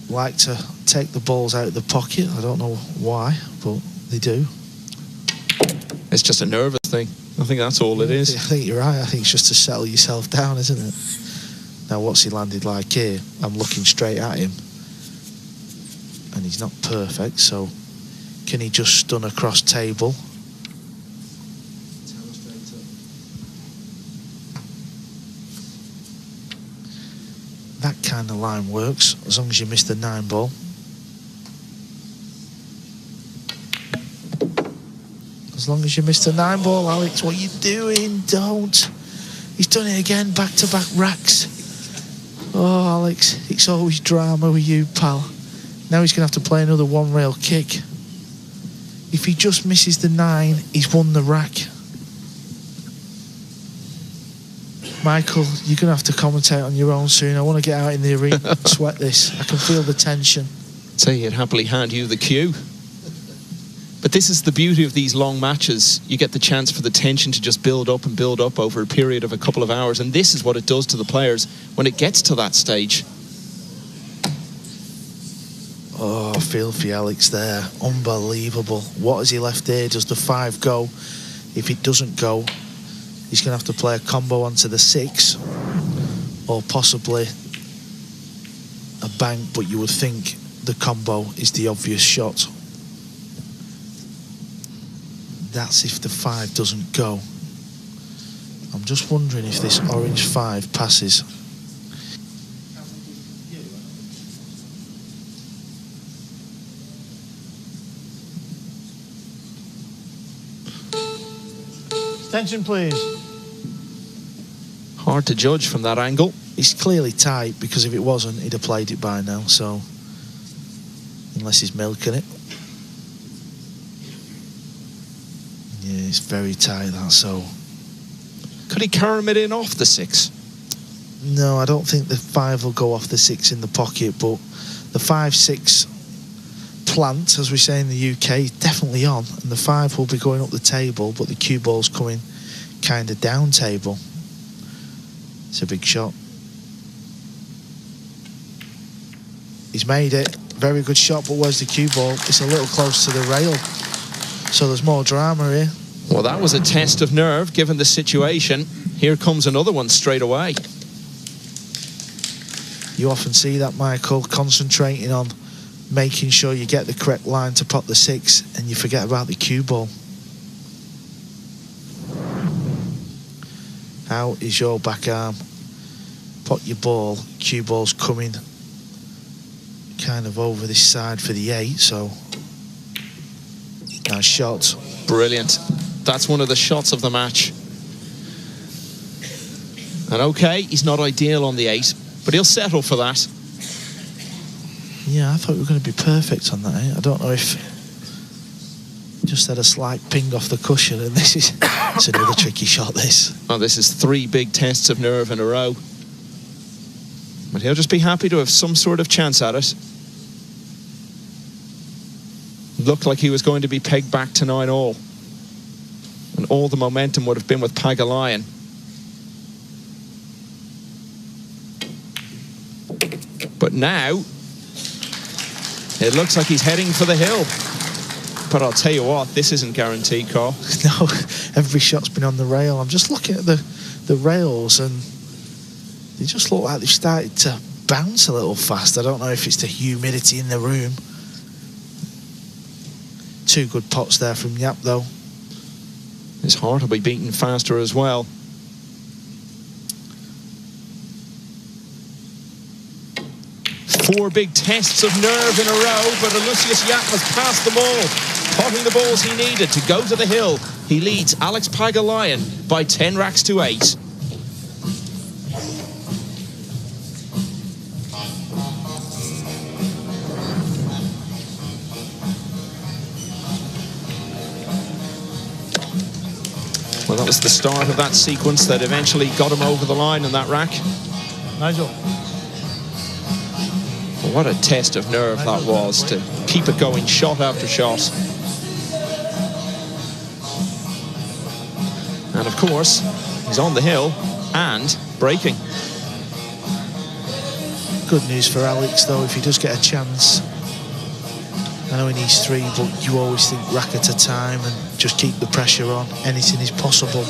like to take the balls out of the pocket. I don't know why, but they do. It's just a nervous thing. I think that's all it is. I think you're right. I think it's just to settle yourself down, isn't it? Now, what's he landed like here? I'm looking straight at him. And he's not perfect, so can he just stun across table? That kind of line works, as long as you miss the 9 ball. As long as you missed the 9 ball, Alex, what are you doing? Don't. He's done it again, back-to-back racks. Oh, Alex, it's always drama with you, pal. Now he's going to have to play another one-rail kick. If he just misses the 9, he's won the rack. Michael, you're going to have to commentate on your own soon. I want to get out in the arena and sweat this. I can feel the tension. So he'd happily hand you the cue. But this is the beauty of these long matches. You get the chance for the tension to just build up and build up over a period of a couple of hours. And this is what it does to the players when it gets to that stage. Oh, I feel for you, Alex, there. Unbelievable. What has he left there? Does the 5 go? If it doesn't go, he's going to have to play a combo onto the 6. Or possibly a bank, but you would think the combo is the obvious shot. That's if the 5 doesn't go. I'm just wondering if this orange 5 passes. Attention, please. Hard to judge from that angle. It's clearly tight, because if it wasn't, he'd have played it by now, so... Unless he's milking it. Yeah, it's very tight, that, so... Could he carom it in off the 6? No, I don't think the 5 will go off the 6 in the pocket, but the 5-6 plant, as we say in the UK, is definitely on, and the 5 will be going up the table, but the cue ball's coming kind of down table. It's a big shot. He's made it. Very good shot, but where's the cue ball? It's a little close to the rail, so there's more drama here. Well, that was a test of nerve, given the situation. Here comes another one straight away. You often see that, Michael, concentrating on making sure you get the correct line to pot the 6, and you forget about the cue ball. How is your back arm? Pot your ball, cue ball's coming kind of over this side for the 8, so nice shot. Brilliant. That's one of the shots of the match. And okay, he's not ideal on the 8, but he'll settle for that. Yeah, I thought we were going to be perfect on that 8. I don't know if just had a slight ping off the cushion, and this is it's another tricky shot, this. Well, this is 3 big tests of nerve in a row. But he'll just be happy to have some sort of chance at it. Looked like he was going to be pegged back to 9-all. And all the momentum would have been with Pagulayan. But now, it looks like he's heading for the hill. But I'll tell you what, this isn't guaranteed, Carl. No, every shot's been on the rail. I'm just looking at the rails, and they just look like they've started to bounce a little fast. I don't know if it's the humidity in the room. 2 good pots there from Yapp, though. His heart will be beating faster as well. Four big tests of nerve in a row, but Aloysius Yapp has passed them all, potting the balls he needed to go to the hill. He leads Alex Pagulayan by 10 racks to 8. Well, that was the start of that sequence that eventually got him over the line in that rack. Nigel. Well, what a test of nerve that was, to keep it going shot after shot. And of course, he's on the hill and breaking. Good news for Alex, though, if he does get a chance. I know he needs 3, but you always think rack at a time and just keep the pressure on. Anything is possible,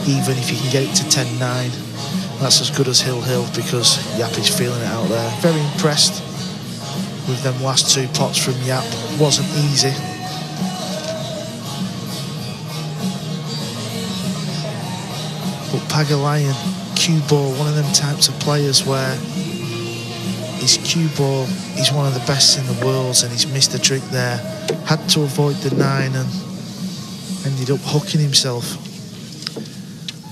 even if you can get it to 10-9. That's as good as hill-hill, because Yapp is feeling it out there. Very impressed with them last 2 pots from Yapp. Wasn't easy. But Pagulayan, cue ball, one of them types of players where his cue ball, he's one of the best in the world, and he's missed a trick there. Had to avoid the 9 and ended up hooking himself.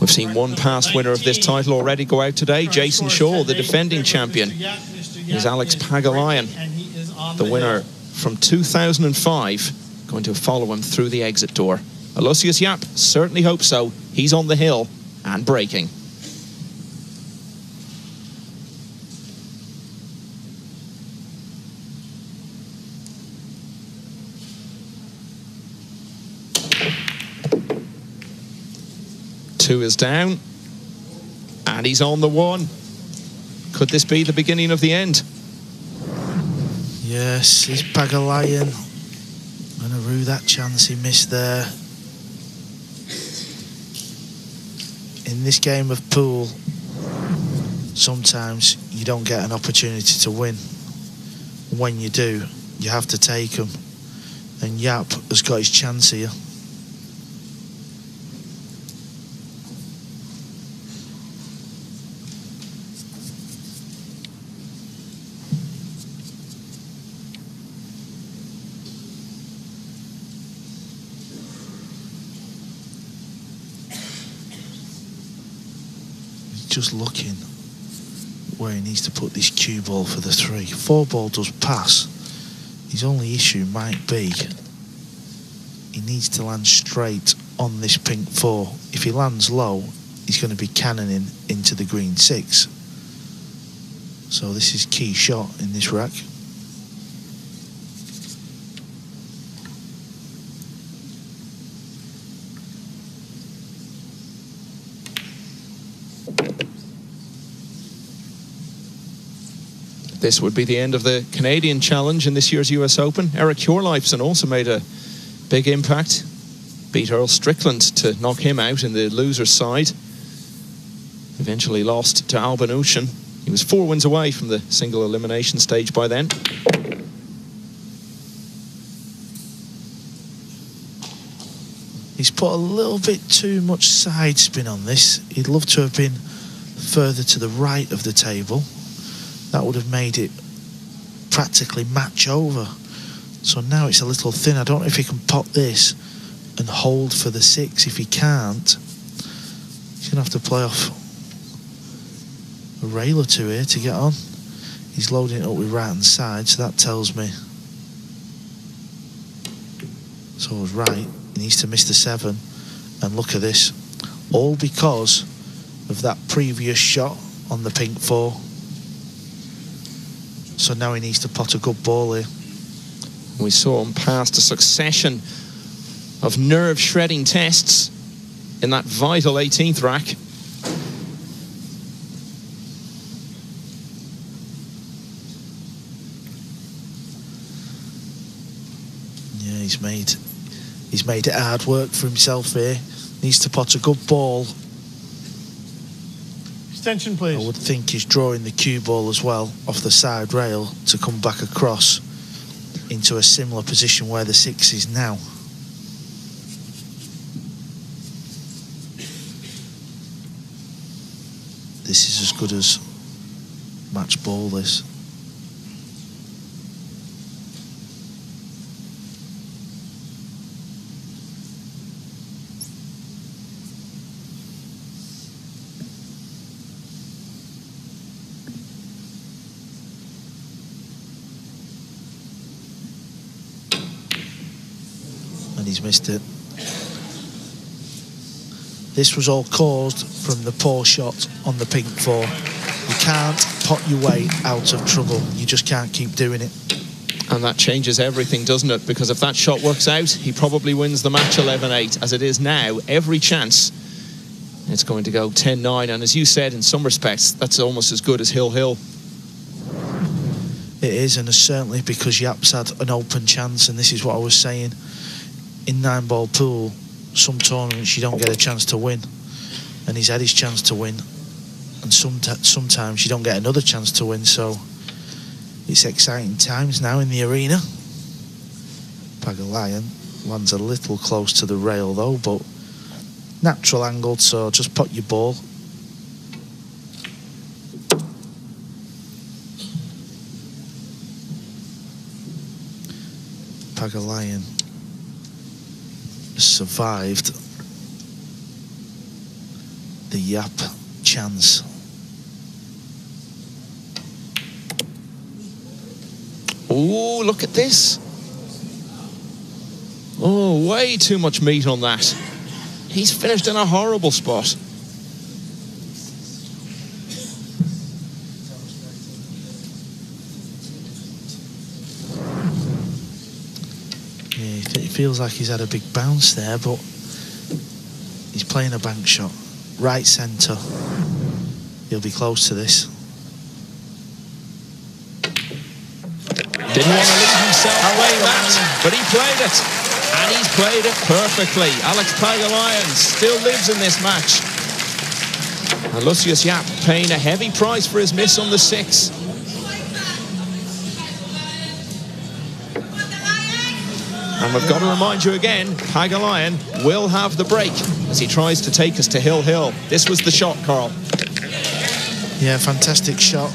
We've seen one past winner of this title already go out today. Jason Shaw, the defending champion, is Alex Pagulayan, the winner from 2005, going to follow him through the exit door. Aloysius Yapp certainly hopes so. He's on the hill and breaking. Two is down, and he's on the 1. Could this be the beginning of the end? Yes, he's Pagulayan. Gonna rue that chance he missed there. In this game of pool, sometimes you don't get an opportunity to win. When you do, you have to take them. And Yapp has got his chance here. Just looking where he needs to put this cue ball for the 3. 4 ball does pass. His only issue might be he needs to land straight on this pink 4. If he lands low, he's going to be cannoning into the green 6. So this is key shot in this rack. This would be the end of the Canadian challenge in this year's US Open. Eric Hjorleifsen also made a big impact. Beat Earl Strickland to knock him out in the loser's side. Eventually lost to Albin Ocean. He was 4 wins away from the single elimination stage by then. He's put a little bit too much side spin on this. He'd love to have been further to the right of the table. That would have made it practically match over. So now it's a little thin. I don't know if he can pot this and hold for the 6. If he can't, he's going to have to play off a rail or 2 here to get on. He's loading it up with right hand side, so that tells me. So I was right. He needs to miss the 7. And look at this. All because of that previous shot on the pink 4. So now he needs to pot a good ball here. We saw him past a succession of nerve-shredding tests in that vital 18th rack. Yeah, he's made it hard work for himself here. Needs to pot a good ball. Extension, please. I would think he's drawing the cue ball as well off the side rail to come back across into a similar position where the 6 is now. This is as good as match ball, this. And he's missed it. This was all caused from the poor shot on the pink 4. You can't pot your way out of trouble. You just can't keep doing it. And that changes everything, doesn't it? Because if that shot works out, he probably wins the match 11-8. As it is now, every chance it's going to go 10-9. And as you said, in some respects, that's almost as good as Hill-Hill. It is, and certainly because Yapp's had an open chance, and this is what I was saying. In 9-ball pool, some tournaments you don't get a chance to win, and he's had his chance to win, and sometimes you don't get another chance to win, so it's exciting times now in the arena. Pagulayan lands a little close to the rail though, but natural angled, so just pot your ball. Pagulayan survived the Yapp chance. Oh, look at this. Oh, way too much meat on that. He's finished in a horrible spot. Yeah, it feels like he's had a big bounce there, but he's playing a bank shot. Right centre. He'll be close to this. Didn't want to leave himself playing that, but he played it. And he's played it perfectly. Alex Pagulayan still lives in this match. Aloysius Yapp paying a heavy price for his miss on the 6. And we've got to remind you again, Pagulayan will have the break as he tries to take us to Hill-Hill. This was the shot, Carl. Yeah, fantastic shot.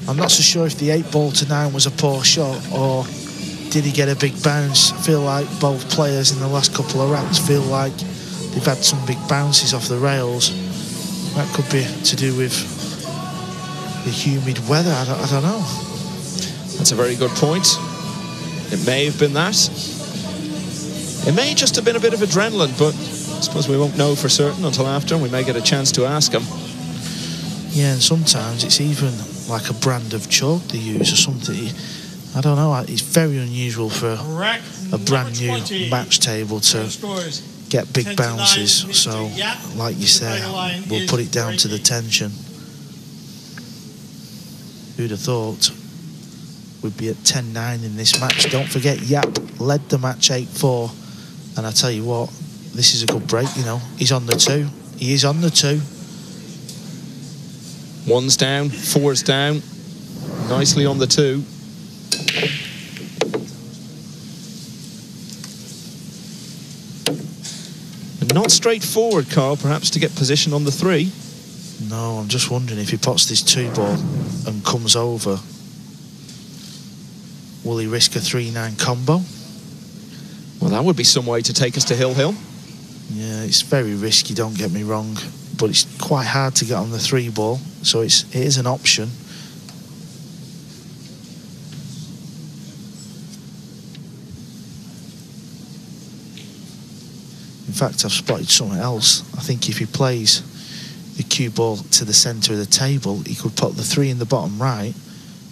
I'm not so sure if the 8-ball to 9 was a poor shot or did he get a big bounce. I feel like both players in the last couple of racks feel like they've had some big bounces off the rails. That could be to do with the humid weather. I don't know. That's a very good point. It may have been that. It may just have been a bit of adrenaline, but I suppose we won't know for certain until after, and we may get a chance to ask him. Yeah, and sometimes it's even like a brand of chalk they use or something. I don't know, it's very unusual for a brand new match table to get big bounces. So, like you say, we'll put it down to the tension. Who'd have thought we'd be at 10-9 in this match? Don't forget, Yapp led the match 8-4. And I tell you what, this is a good break, you know. He's on the 2. He is on the 2. 1's down, 4's down. Nicely on the 2. And not straightforward, Carl, perhaps to get position on the 3. No, I'm just wondering if he pots this 2-ball and comes over, will he risk a 3-9 combo? Well, that would be some way to take us to Hill-Hill. Yeah, it's very risky, don't get me wrong, but it's quite hard to get on the 3-ball, so it is an option. In fact, I've spotted something else. I think if he plays the cue ball to the centre of the table, he could put the 3 in the bottom right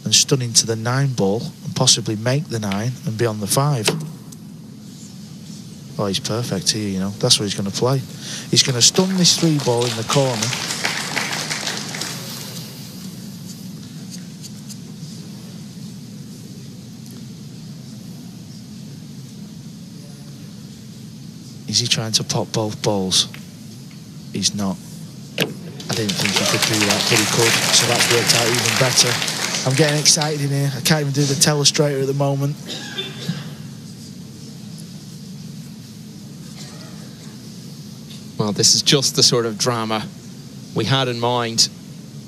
and stun into the 9-ball and possibly make the 9 and be on the 5. Oh, he's perfect here, you know. That's what he's going to play. He's going to stun this 3-ball in the corner. Is he trying to pop both balls? He's not. I didn't think he could do that, but he could, so that's worked out even better. I'm getting excited in here. I can't even do the telestrator at the moment. Well, this is just the sort of drama we had in mind.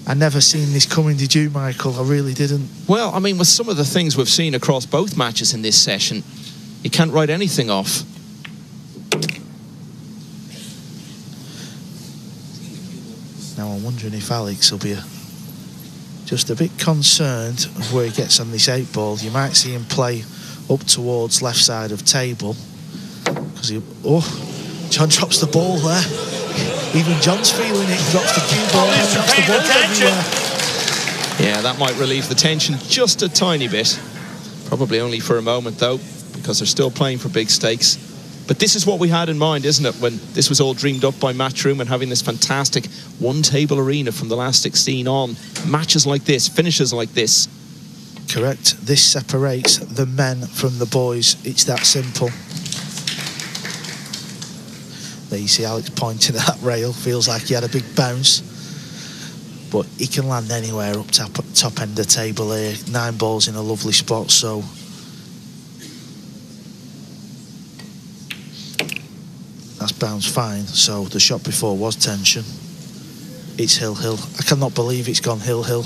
I never seen this coming, did you, Michael? I really didn't. Well, I mean, with some of the things we've seen across both matches in this session, you can't write anything off. Now I'm wondering if Alex will be just a bit concerned of where he gets on this 8-ball. You might see him play up towards left side of table because he... Oh, John drops the ball there. Even John's feeling it. He drops the cue ball and drops the ball everywhere. Yeah, that might relieve the tension just a tiny bit. Probably only for a moment, though, because they're still playing for big stakes. But this is what we had in mind, isn't it, when this was all dreamed up by Matchroom and having this fantastic one-table arena from the last 16 on. Matches like this, finishes like this. Correct. This separates the men from the boys. It's that simple. There you see Alex pointing at that rail. Feels like he had a big bounce. But he can land anywhere up top end of the table here. 9 balls in a lovely spot, so... That's bounced fine, so the shot before was tension. It's hill-hill. I cannot believe it's gone hill-hill.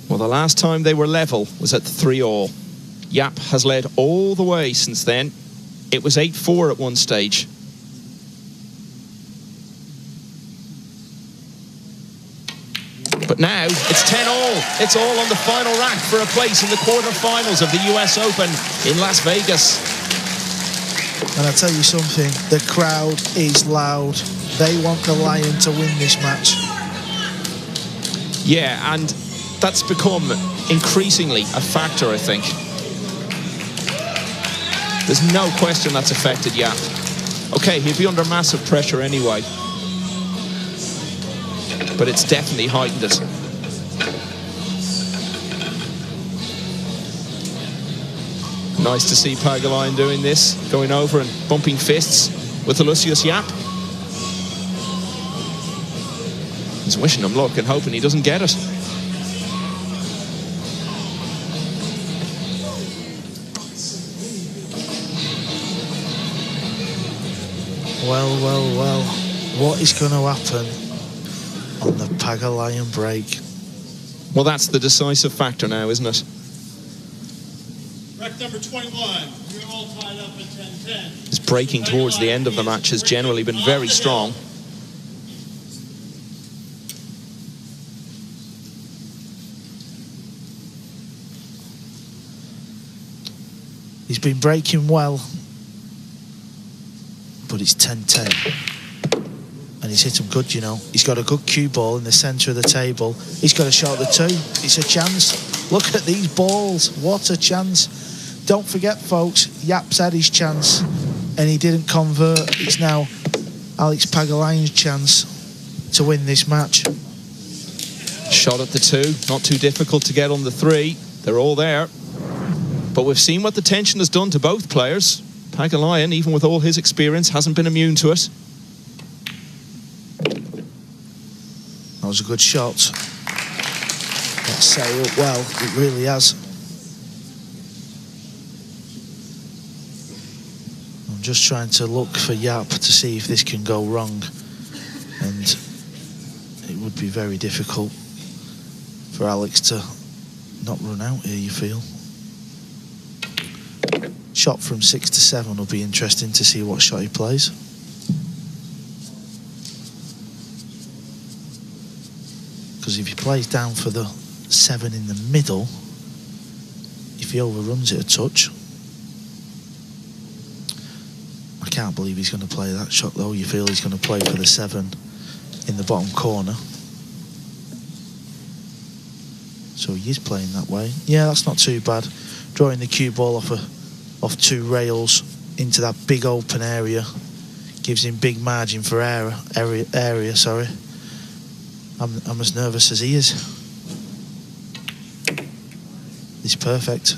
Well, the last time they were level was at 3-all. Yapp has led all the way since then. It was 8-4 at one stage. But now it's 10-all. It's all on the final rack for a place in the quarterfinals of the US Open in Las Vegas. And I tell you something, the crowd is loud. They want the Lion to win this match. Yeah, and that's become increasingly a factor, I think. There's no question that's affected Yapp. Okay, he'd be under massive pressure anyway. But it's definitely heightened it. Nice to see Pagulayan doing this, going over and bumping fists with Aloysius Yapp. He's wishing him luck and hoping he doesn't get it. Well, what is going to happen on the Pagulayan break? Well, that's the decisive factor now, isn't it? Rack number 21, you're all tied up at 10-10. His breaking towards the end of the match has generally been very strong. He's been breaking well, but it's 10-10. And he's hit him good, you know. He's got a good cue ball in the centre of the table. He's got a shot at the 2. It's a chance. Look at these balls. What a chance. Don't forget, folks, Yapp's had his chance and he didn't convert. It's now Alex Pagulayan's chance to win this match. Shot at the 2. Not too difficult to get on the 3. They're all there. But we've seen what the tension has done to both players. Pagulayan, even with all his experience, hasn't been immune to it. That was a good shot. That's set it up well. It really has. I'm just trying to look for Yapp to see if this can go wrong. And it would be very difficult for Alex to not run out here, you feel. Shot from 6 to 7 will be interesting to see what shot he plays. Because if he plays down for the 7 in the middle, if he overruns it a touch, I can't believe he's going to play that shot though. You feel he's going to play for the 7 in the bottom corner. So he is playing that way. Yeah, that's not too bad. Drawing the cue ball off 2 rails into that big open area gives him big margin for area. Sorry, I'm as nervous as he is. It's perfect.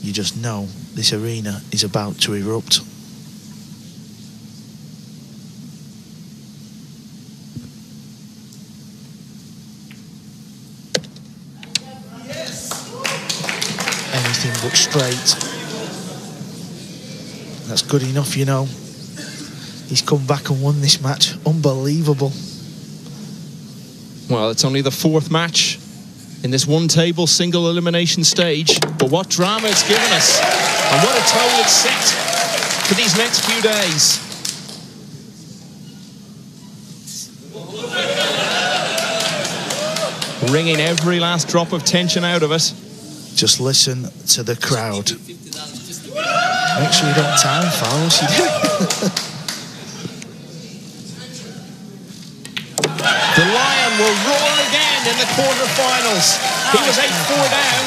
You just know this arena is about to erupt. Anything but straight. That's good enough, you know. He's come back and won this match. Unbelievable. Well, it's only the 4th match in this one-table single elimination stage, but what drama it's given us, and what a tone it's set for these next few days. Wringing every last drop of tension out of it. Just listen to the crowd. Make sure you don't time fouls. The Lion will roar again in the quarterfinals. He was 8-4 down.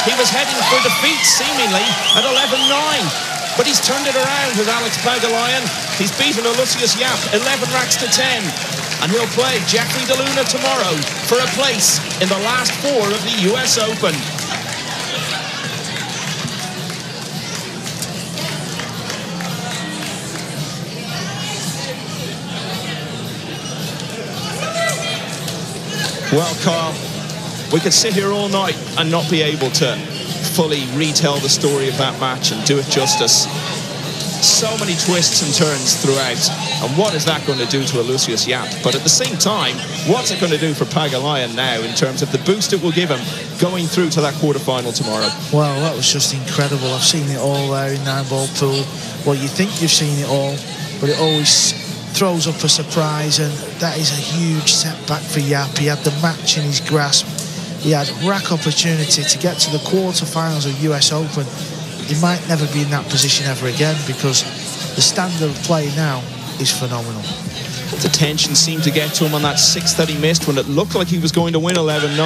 He was heading for defeat, seemingly, at 11-9. But he's turned it around with Alex Pagulayan. He's beaten Aloysius Yapp 11 racks to 10. And he'll play Jeffrey DeLuna tomorrow for a place in the last 4 of the US Open. Well, Carl, we could sit here all night and not be able to fully retell the story of that match and do it justice. So many twists and turns throughout. And what is that going to do to Aloysius Yapp? But at the same time, what's it going to do for Pagulayan now in terms of the boost it will give him going through to that quarterfinal tomorrow? Well, that was just incredible. I've seen it all there in 9-ball pool. Well, you think you've seen it all, but it always throws up a surprise, and that is a huge setback for Yapp. He had the match in his grasp. He had rack opportunity to get to the quarterfinals of US Open. He might never be in that position ever again, because the standard of play now is phenomenal. The tension seemed to get to him on that 6 that he missed when it looked like he was going to win 11-9.